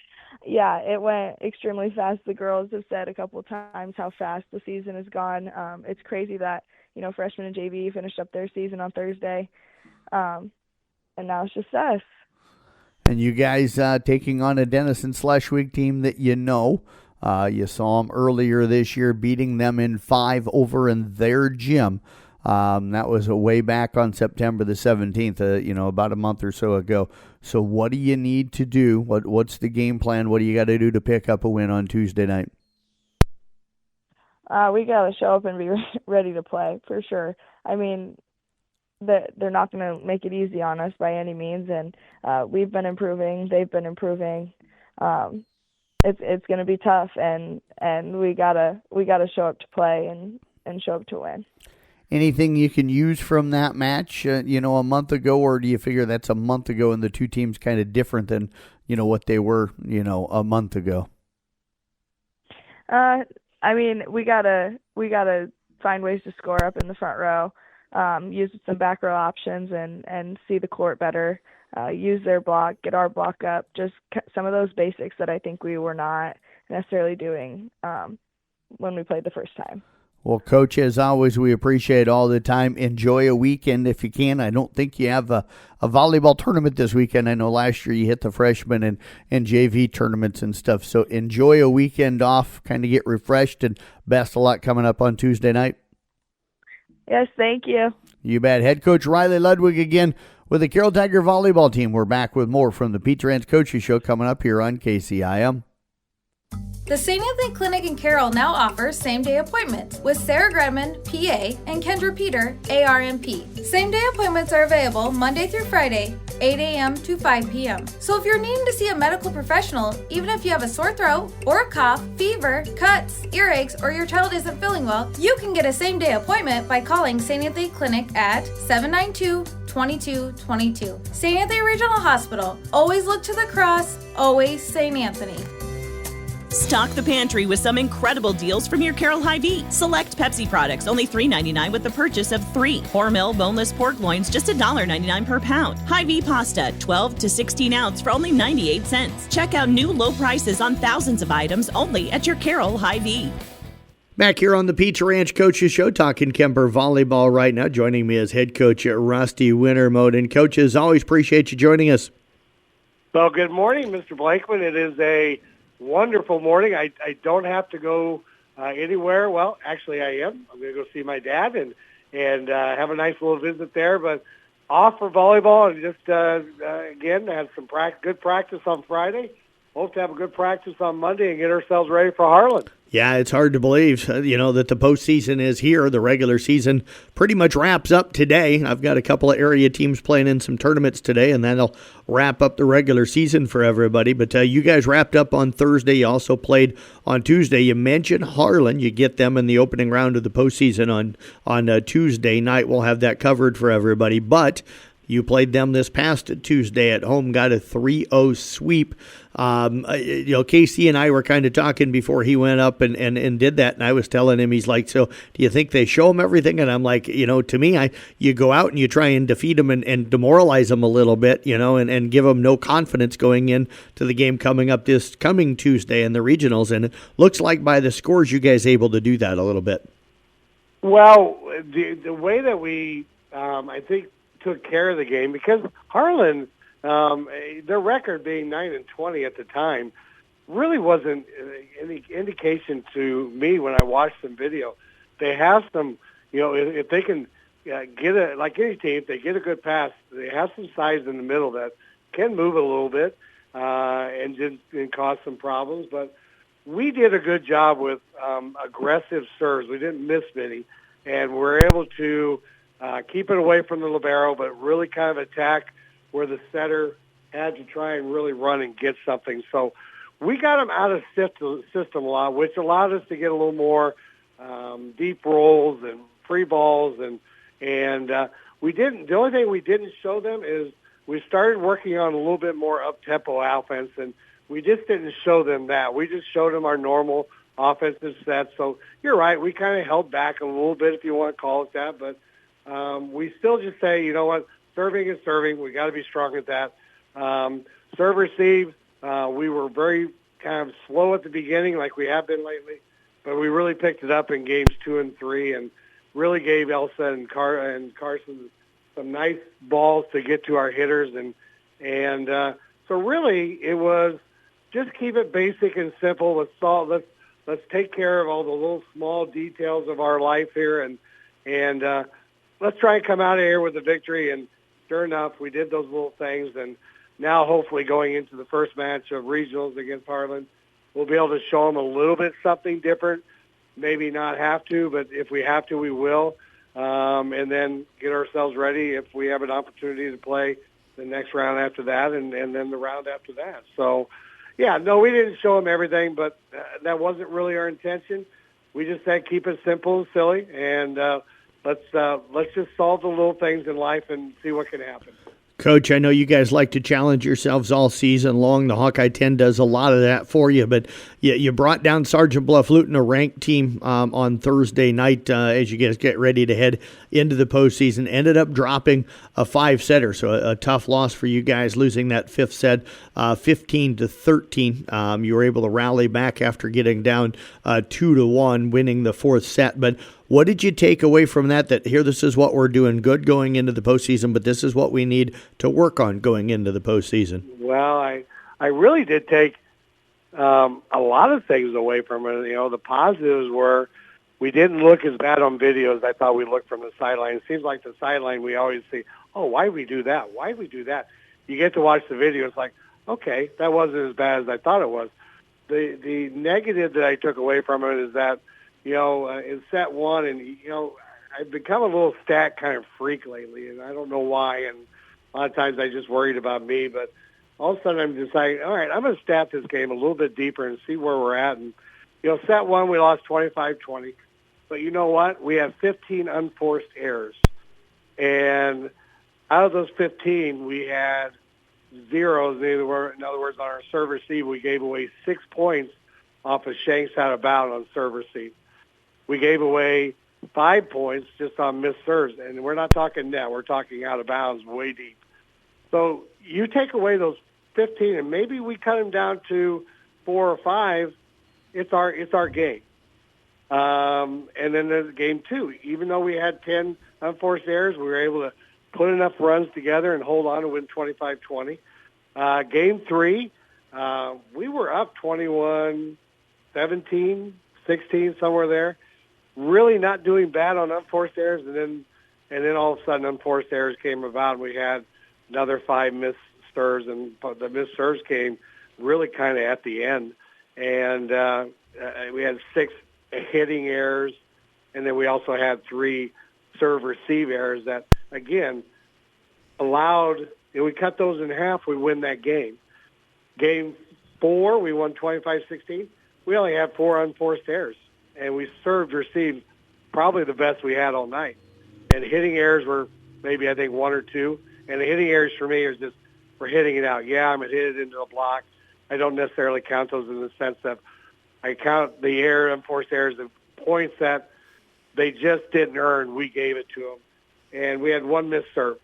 it went extremely fast. The girls have said a couple of times how fast the season has gone. It's crazy that, freshmen and JV finished up their season on Thursday. And now it's just us. And you guys taking on a Denison/Schleswig team that you saw them earlier this year, beating them in 5 over in their gym. That was way back on September the 17th, about a month or so ago. So what do you need to do? What's the game plan? What do you got to do to pick up a win on Tuesday night? We got to show up and be ready to play, for sure. I mean, they're not going to make it easy on us by any means, and we've been improving. They've been improving. It's going to be tough, and we gotta show up to play and show up to win. Anything you can use from that match, a month ago, or do you figure that's a month ago and the two teams kind of different than, what they were, a month ago? I mean, we gotta find ways to score up in the front row, use some back row options and see the court better, use their block, get our block up, just some of those basics that I think we were not necessarily doing when we played the first time. Well, Coach, as always, we appreciate all the time. Enjoy a weekend if you can. I don't think you have a volleyball tournament this weekend. I know last year you hit the freshman and JV tournaments and stuff. So enjoy a weekend off, kind of get refreshed, and best of luck coming up on Tuesday night. Yes, thank you. You bet. Head Coach Riley Ludwig again with the Carroll Tiger volleyball team. We're back with more from the Pete Rance Coaches Show coming up here on KCIM. The St. Anthony Clinic in Carroll now offers same-day appointments with Sarah Gredman, PA, and Kendra Peter, ARMP. Same-day appointments are available Monday through Friday, 8 a.m. to 5 p.m. So if you're needing to see a medical professional, even if you have a sore throat or a cough, fever, cuts, earaches, or your child isn't feeling well, you can get a same-day appointment by calling St. Anthony Clinic at 792-2222. St. Anthony Regional Hospital. Always look to the cross, always St. Anthony. Stock the pantry with some incredible deals from your Carroll Hy-Vee. Select Pepsi products, only $3.99 with the purchase of 3. Hormel boneless pork loins, just $1.99 per pound. Hy-Vee pasta, 12 to 16 ounce for only 98 cents. Check out new low prices on thousands of items only at your Carroll Hy-Vee. Back here on the Pizza Ranch Coaches Show, talking Kemper volleyball right now. Joining me as head coach at Rusty Wintermode. And coaches, always appreciate you joining us. Well, good morning, Mr. Blankman. It is a wonderful morning. I don't have to go anywhere. Well, actually, I am. I'm going to go see my dad and have a nice little visit there. But off for volleyball and just again had some good practice on Friday. Hope to have a good practice on Monday and get ourselves ready for Harlan. Yeah, it's hard to believe, that the postseason is here. The regular season pretty much wraps up today. I've got a couple of area teams playing in some tournaments today, and that'll wrap up the regular season for everybody. But you guys wrapped up on Thursday. You also played on Tuesday. You mentioned Harlan. You get them in the opening round of the postseason on Tuesday night. We'll have that covered for everybody. But you played them this past Tuesday at home, got a 3-0 sweep. Casey and I were kind of talking before he went up and did that, and I was telling him, he's like, so do you think they show him everything? And I'm like, to me, you go out and you try and defeat them and demoralize them a little bit, and give them no confidence going in to the game coming up this coming Tuesday in the regionals. And it looks like by the scores, you guys able to do that a little bit. Well, the way that we, I think, took care of the game, because Harlan, their record being 9-20 at the time, really wasn't any indication to me when I watched some video. They have some, if they can get like any team, if they get a good pass, they have some size in the middle that can move a little bit and cause some problems. But we did a good job with aggressive serves. We didn't miss many, and we're able to keep it away from the libero, but really kind of attack where the setter had to try and really run and get something. So we got them out of system a lot, which allowed us to get a little more deep rolls and free balls. And we didn't. The only thing we didn't show them is we started working on a little bit more up-tempo offense, and we just didn't show them that. We just showed them our normal offensive set. So you're right. We kind of held back a little bit, if you want to call it that, but we still just say, you know what, serving is serving. We got to be strong at that. Serve receive, we were very kind of slow at the beginning, like we have been lately, but we really picked it up in games 2 and 3, and really gave Elsa and Carson some nice balls to get to our hitters, and so really it was just keep it basic and simple. Let's take care of all the little small details of our life here, and let's try and come out of here with a victory. And sure enough, we did those little things. And now hopefully going into the first match of regionals against Harlan, we'll be able to show them a little bit something different. Maybe not have to, but if we have to, we will. And then get ourselves ready if we have an opportunity to play the next round after that and then the round after that. So, yeah, no, we didn't show them everything, but that wasn't really our intention. We just said keep it simple and silly, and let's just solve the little things in life and see what can happen. Coach, I know you guys like to challenge yourselves all season long. The Hawkeye 10 does a lot of that for you, but you brought down Sergeant Bluff-Luton, a ranked team, on Thursday night as you guys get ready to head into the postseason. Ended up dropping a 5-setter, so a tough loss for you guys, losing that 5th set 15-13. You were able to rally back after getting down 2-1, winning the 4th set. But what did you take away from that here, this is what we're doing good going into the postseason, but this is what we need to work on going into the postseason? Well, I really did take a lot of things away from it. The positives were we didn't look as bad on video as I thought we looked from the sideline. It seems like the sideline we always see, oh, why did we do that? Why did we do that? You get to watch the video, it's like, okay, that wasn't as bad as I thought it was. The negative that I took away from it is that, in set 1, and, I've become a little stat kind of freak lately, and I don't know why, and a lot of times I just worried about me, but all of a sudden I'm deciding, all right, I'm going to stat this game a little bit deeper and see where we're at. And, set 1, we lost 25-20, but you know what? We have 15 unforced errors, and out of those 15, we had zeros. In other words, on our serve receive, we gave away 6 points off of shanks out of bounds on serve receive. We gave away 5 points just on missed serves, and we're not talking net. We're talking out of bounds way deep. So you take away those 15, and maybe we cut them down to 4 or 5. It's our game. And then there's game 2. Even though we had 10 unforced errors, we were able to put enough runs together and hold on to win 25-20. Game 3, we were up 21-17, 16, somewhere there. Really not doing bad on unforced errors, and then all of a sudden unforced errors came about, and we had another 5 missed serves, and the missed serves came really kind of at the end. And we had 6 hitting errors, and then we also had 3 serve-receive errors that, again, allowed, and we cut those in half, we win that game. Game 4, we won 25-16. We only had 4 unforced errors, and we received probably the best we had all night. And hitting errors were maybe, I think, 1 or 2. And the hitting errors for me is just we're hitting it out. Yeah, I'm going to hit it into a block. I don't necessarily count those in the sense that I count the unforced errors, the points that they just didn't earn, we gave it to them. And we had 1 missed serve.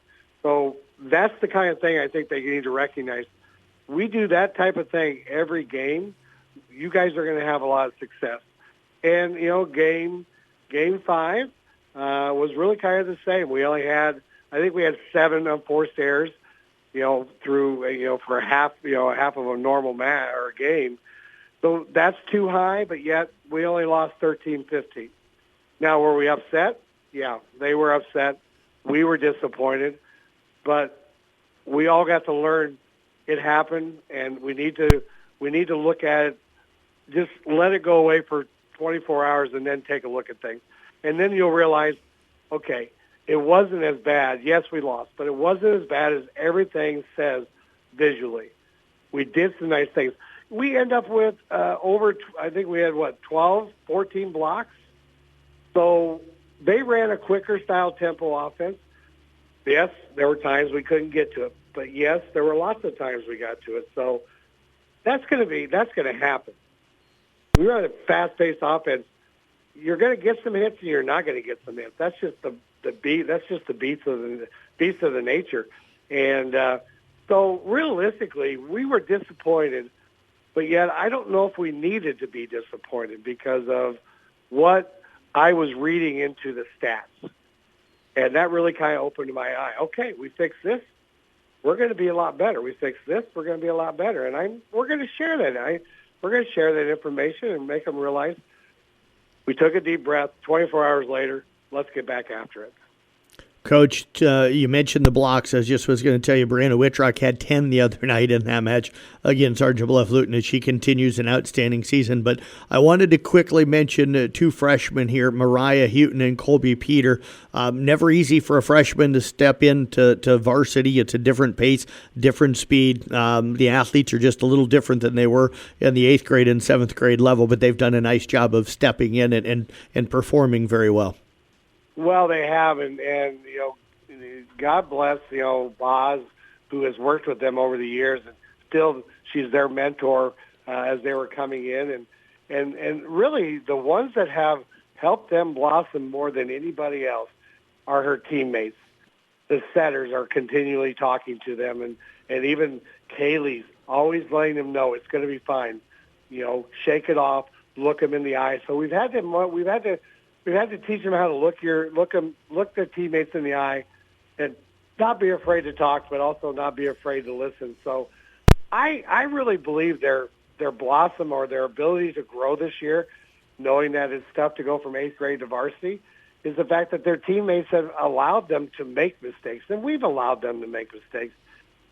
So that's the kind of thing I think they need to recognize. We do that type of thing every game. You guys are going to have a lot of success. And, game 5 was really kind of the same. We only had, I think we had 7 unforced errors, through, for half of a normal match or a game. So that's too high, but yet we only lost 13-15. Now, were we upset? Yeah, they were upset. We were disappointed, but we all got to learn it happened, and we need to look at it. Just let it go away for 24 hours and then take a look at things. And then you'll realize, okay, it wasn't as bad. Yes, we lost, but it wasn't as bad as everything says visually. We did some nice things. We end up with I think we had, 12, 14 blocks? So they ran a quicker style tempo offense. Yes, there were times we couldn't get to it, but yes, there were lots of times we got to it. So that's going to happen. We run a fast-paced offense. You're going to get some hits, and you're not going to get some hits. That's just the beat. That's just the beast of the nature. And so realistically, we were disappointed, but yet I don't know if we needed to be disappointed because of what I was reading into the stats. And that really kind of opened my eye. Okay, we fixed this. We're going to be a lot better. We fixed this. We're going to be a lot better. And we're going to share that. We're going to share that information and make them realize we took a deep breath. 24 hours later, let's get back after it. Coach, you mentioned the blocks. I just was going to tell you, Brianna Whitrock had 10 the other night in that match against Sergeant Bluff Luton, as she continues an outstanding season. But I wanted to quickly mention 2 freshmen here, Mariah Houghton and Colby Peter. Never easy for a freshman to step into varsity. It's a different pace, different speed. The athletes are just a little different than they were in the 8th grade and 7th grade level, but they've done a nice job of stepping in and performing very well. Well, they have, and God bless, Boz, who has worked with them over the years, and still she's their mentor as they were coming in, and really the ones that have helped them blossom more than anybody else are her teammates. The setters are continually talking to them, and even Kaylee's always letting them know it's going to be fine. Shake it off, look them in the eye. So we've had to teach them how to look their teammates in the eye and not be afraid to talk, but also not be afraid to listen. So I really believe their blossom or their ability to grow this year, knowing that it's tough to go from 8th grade to varsity, is the fact that their teammates have allowed them to make mistakes. And we've allowed them to make mistakes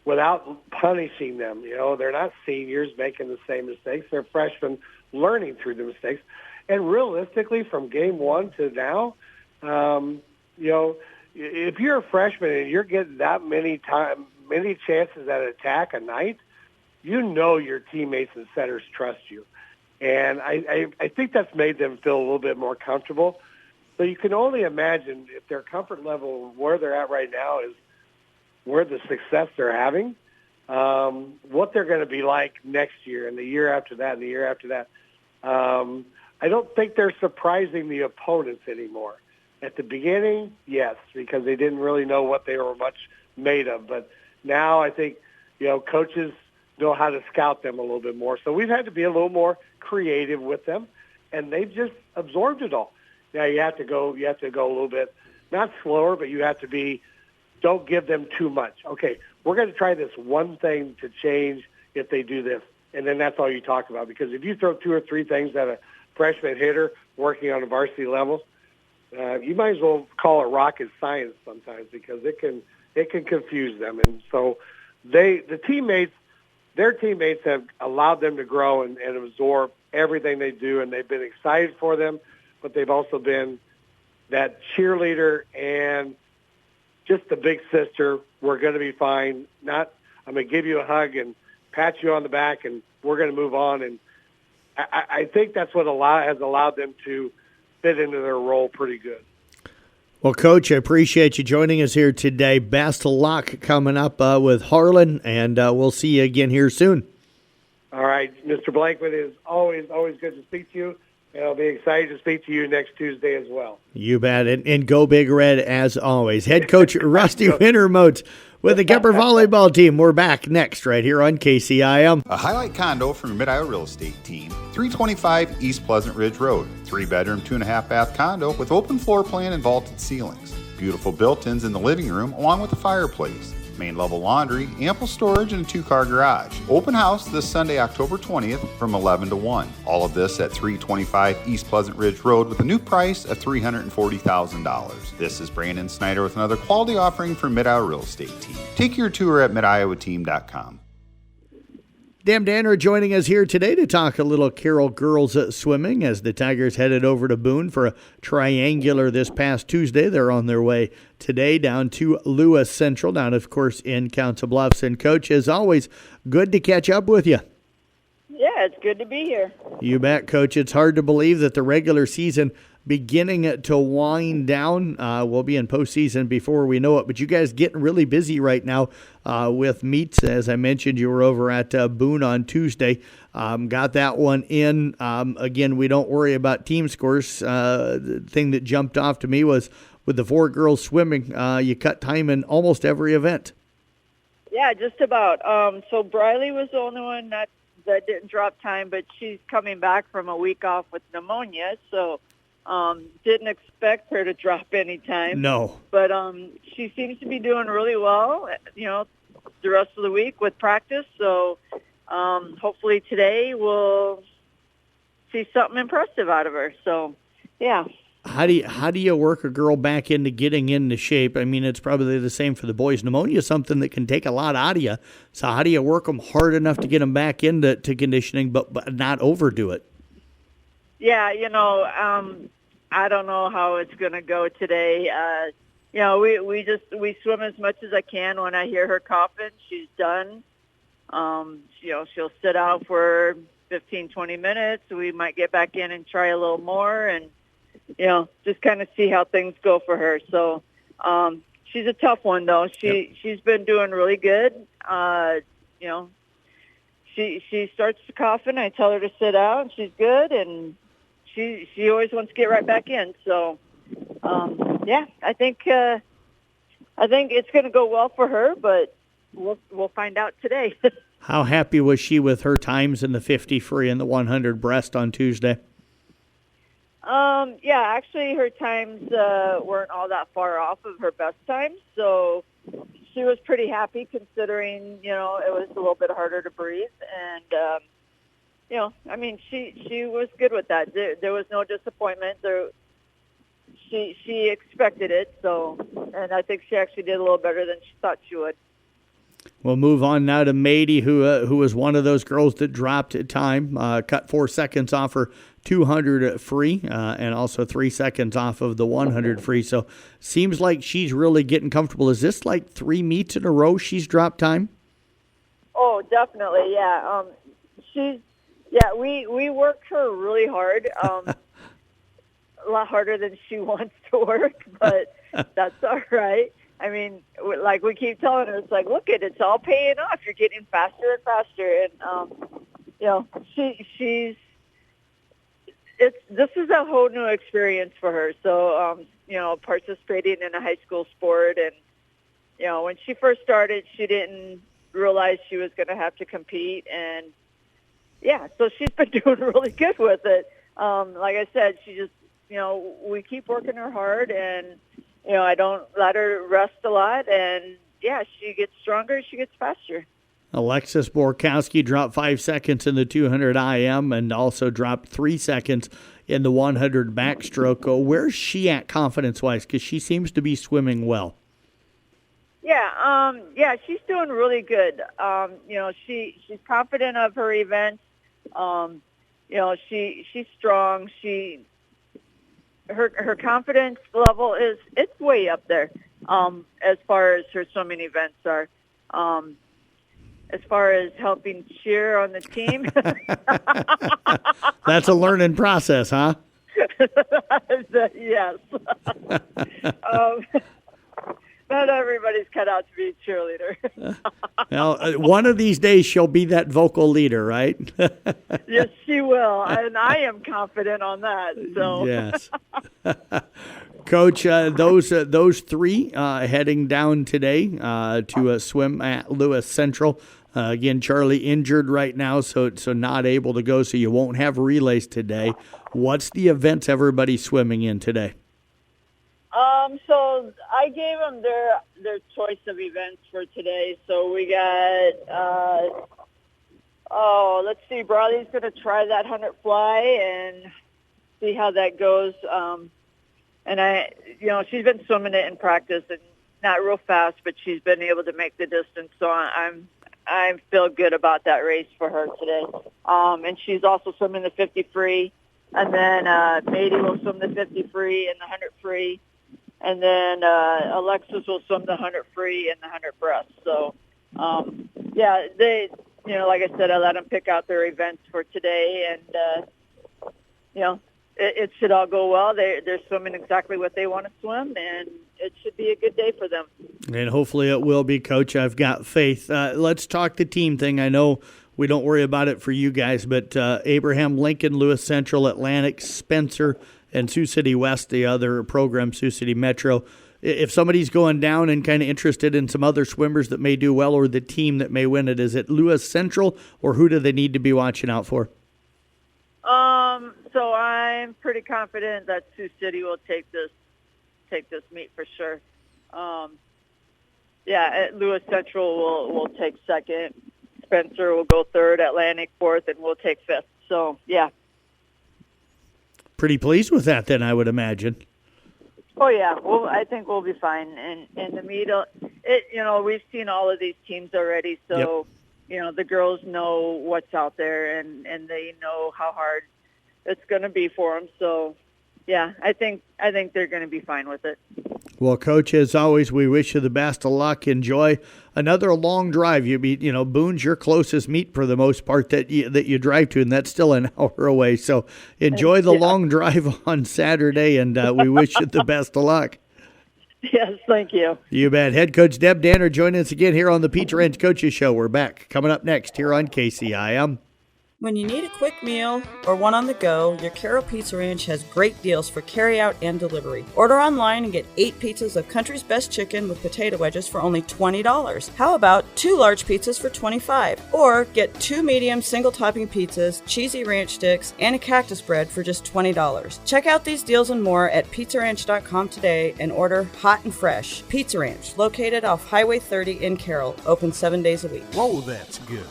without punishing them. They're not seniors making the same mistakes. They're freshmen learning through the mistakes. And realistically, from game 1 to now, if you're a freshman and you're getting that many chances at attack a night, your teammates and setters trust you. And I think that's made them feel a little bit more comfortable. So you can only imagine if their comfort level where they're at right now is where the success they're having, what they're going to be like next year and the year after that and the year after that. I don't think they're surprising the opponents anymore. At the beginning, yes, because they didn't really know what they were much made of. But now I think, coaches know how to scout them a little bit more. So we've had to be a little more creative with them, and they've just absorbed it all. Now you have to go a little bit, not slower, but you have to be, don't give them too much. Okay, we're going to try this one thing to change if they do this. And then that's all you talk about. Because if you throw 2 or 3 things to freshman hitter working on a varsity level. You might as well call it rocket science sometimes because it can confuse them. And so their teammates have allowed them to grow and absorb everything they do, and they've been excited for them, but they've also been that cheerleader and just the big sister. We're going to be fine. I'm going to give you a hug and pat you on the back, and we're going to move on. And I think that's what has allowed them to fit into their role pretty good. Well, Coach, I appreciate you joining us here today. Best of luck coming up with Harlan, and we'll see you again here soon. All right, Mr. Blankman, it is always good to speak to you, and I'll be excited to speak to you next Tuesday as well. You bet, and go Big Red as always. Head coach Rusty Wintermote with the Gepper volleyball team. We're back next right here on KCIM. A highlight condo from your Mid-Iowa Real Estate team, 325 East Pleasant Ridge Road. 3-bedroom, 2.5-bath condo with open floor plan and vaulted ceilings. Beautiful built-ins in the living room along with a fireplace. Main level laundry, ample storage, and a 2-car garage. Open house this Sunday, October 20th from 11 to 1. All of this at 325 East Pleasant Ridge Road with a new price of $340,000. This is Brandon Snyder with another quality offering from Mid-Iowa Real Estate Team. Take your tour at midiowateam.com. Dan Danner joining us here today to talk a little Carroll girls swimming as the Tigers headed over to Boone for a triangular this past Tuesday. They're on their way today down to Lewis Central, down, of course, in Council Bluffs. And, Coach, as always, good to catch up with you. Yeah, it's good to be here. You bet, Coach. It's hard to believe that the regular season beginning to wind down. We'll be in postseason before we know it, but you guys getting really busy right now with meets. As I mentioned, you were over at Boone on Tuesday. Got that one in. Again, we don't worry about team scores. The thing that jumped off to me was with the 4 girls swimming, you cut time in almost every event. Yeah, just about. So Briley was the only one that didn't drop time, but she's coming back from a week off with pneumonia, so didn't expect her to drop any time. No. But she seems to be doing really well, the rest of the week with practice. So hopefully today we'll see something impressive out of her. So, yeah. How do you work a girl back into getting into shape? I mean, it's probably the same for the boys. Pneumonia is something that can take a lot out of you. So how do you work them hard enough to get them back into conditioning but not overdo it? Yeah, I don't know how it's going to go today. We swim as much as I can. When I hear her coughing, she's done. She'll sit out for 15, 20 minutes. We might get back in and try a little more and, just kind of see how things go for her. So she's a tough one, though. She's been doing really good. She starts coughing. I tell her to sit out, and she's good, and she always wants to get right back in. So, I think it's going to go well for her, but we'll find out today. How happy was she with her times in the 50 free and the 100 breast on Tuesday? Actually her times weren't all that far off of her best times, so she was pretty happy considering, it was a little bit harder to breathe. And, she was good with that. There was no disappointment. She expected it, and I think she actually did a little better than she thought she would. We'll move on now to Mady, who was one of those girls that dropped time, cut 4 seconds off her 200 free, and also 3 seconds off of the 100 free. So seems like she's really getting comfortable. Is this like 3 meets in a row she's dropped time? Oh, definitely, yeah. We worked her really hard, a lot harder than she wants to work, but that's all right. I mean, like we keep telling her, it's like, look, it's all paying off. You're getting faster and faster, and this is a whole new experience for her. So, participating in a high school sport, and when she first started, she didn't realize she was going to have to compete, and so she's been doing really good with it. Like I said, she just, we keep working her hard, and I don't let her rest a lot, and she gets stronger, she gets faster. Alexis Borkowski dropped 5 seconds in the 200 IM and also dropped 3 seconds in the 100 backstroke. Where's she at confidence-wise? Because she seems to be swimming well. Yeah, she's doing really good. She's confident of her event. She's strong. Her confidence level it's way up there. As far as her swimming events are. As far as helping cheer on the team. That's a learning process, huh? Yes. Not everybody's cut out to be a cheerleader. Well, one of these days she'll be that vocal leader, right? Yes, she will, and I am confident on that. So yes. Coach, those three heading down today to swim at Lewis Central. Again, Charlie injured right now, so not able to go, so you won't have relays today. What's the events everybody's swimming in today? So I gave them their choice of events for today. So we got, let's see, Bradley's going to try that 100 fly and see how that goes. And she's been swimming it in practice and not real fast, but she's been able to make the distance. So I feel good about that race for her today. And she's also swimming the 50 free. And then Mady will swim the 50 free and the 100 free. And then Alexis will swim the 100 free and the 100 breast. So, they, like I said, I let them pick out their events for today. And, it should all go well. They're swimming exactly what they want to swim, and it should be a good day for them. And hopefully it will be, Coach. I've got faith. Let's talk the team thing. I know we don't worry about it for you guys, but Abraham Lincoln, Lewis Central, Atlantic, Spencer, and Sioux City West, the other program, Sioux City Metro. If somebody's going down and kind of interested in some other swimmers that may do well or the team that may win it, is it Lewis Central, or who do they need to be watching out for? So I'm pretty confident that Sioux City will take this meet for sure. Lewis Central will take second. Spencer will go third, Atlantic fourth, and we'll take fifth. So, yeah. Pretty pleased with that, then, I would imagine. Oh, yeah. Well, I think we'll be fine. And in the meet, we've seen all of these teams already, so, the girls know what's out there, and they know how hard it's going to be for them. So, yeah, I think they're going to be fine with it. Well, Coach, as always, we wish you the best of luck. Enjoy another long drive. Boone's your closest meet for the most part that you drive to, and that's still an hour away. So enjoy the long drive on Saturday, and we wish you the best of luck. Yes, thank you. You bet. Head coach Deb Danner joining us again here on the Pizza Ranch Coaches Show. We're back coming up next here on KCIM. When you need a quick meal or one on the go, your Carol Pizza Ranch has great deals for carryout and delivery. Order online and get 8 pizzas of Country's Best Chicken with potato wedges for only $20. How about 2 large pizzas for $25? Or get 2 medium single-topping pizzas, cheesy ranch sticks, and a cactus bread for just $20. Check out these deals and more at pizzaranch.com today and order hot and fresh. Pizza Ranch, located off Highway 30 in Carroll, open 7 days a week. Whoa, that's good.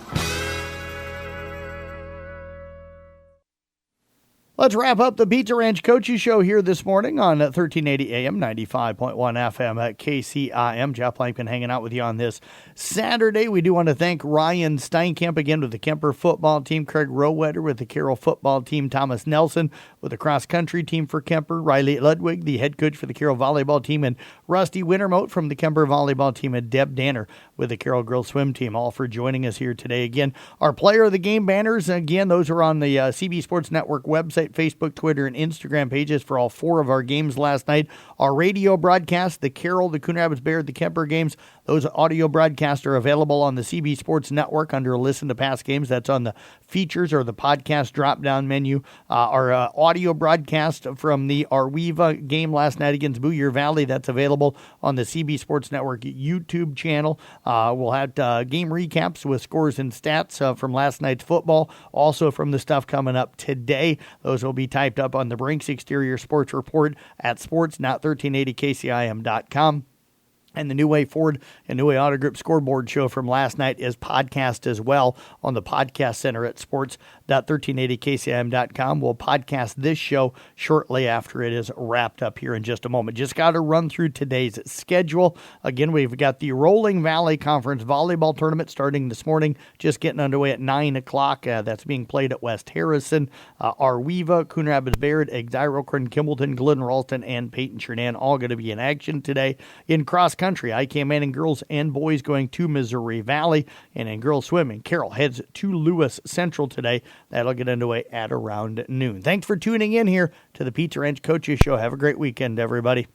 Let's wrap up the Pizza Ranch Coaches Show here this morning on 1380 AM, 95.1 FM at KCIM. Jeff Lampkin hanging out with you on this Saturday. We do want to thank Ryan Steinkamp again with the Kemper football team, Craig Rowetter with the Carroll football team, Thomas Nelson with the cross-country team for Kemper, Riley Ludwig, the head coach for the Carroll volleyball team, and Rusty Wintermote from the Kemper volleyball team, and Deb Danner with the Carroll girls swim team, all for joining us here today. Again, our player of the game banners, again, those are on the CB Sports Network website, Facebook, Twitter, and Instagram pages for all 4 of our games last night. Our radio broadcast, the Carroll, the Coon Rapids Bear, the Kemper games, those audio broadcasts are available on the CB Sports Network under Listen to Past Games. That's on the features or the podcast drop-down menu. Our audio broadcast from the Arweva game last night against Booyer Valley, that's available on the CB Sports Network YouTube channel. We'll have game recaps with scores and stats from last night's football, also from the stuff coming up today. Those will be typed up on the Brinks Exterior Sports Report at sports.1380kcim.com. And the New Way Ford and New Way Auto Group scoreboard show from last night is podcast as well on the podcast center at sports.1380kcim.com. We'll podcast this show shortly after it is wrapped up here in just a moment. Just got to run through today's schedule. Again, we've got the Rolling Valley Conference volleyball tournament starting this morning, just getting underway at 9 o'clock. That's being played at West Harrison. Arweva, Coon Rapids Bayard, Exirocron, Kimballton, Glidden Ralston, and Peyton Chernan all going to be in action today. In cross country, ICAM Manning girls and boys going to Missouri Valley. And in girls swimming, Carroll heads to Lewis Central today. That'll get underway at around noon. Thanks for tuning in here to the Pizza Ranch Coaches Show. Have a great weekend, everybody.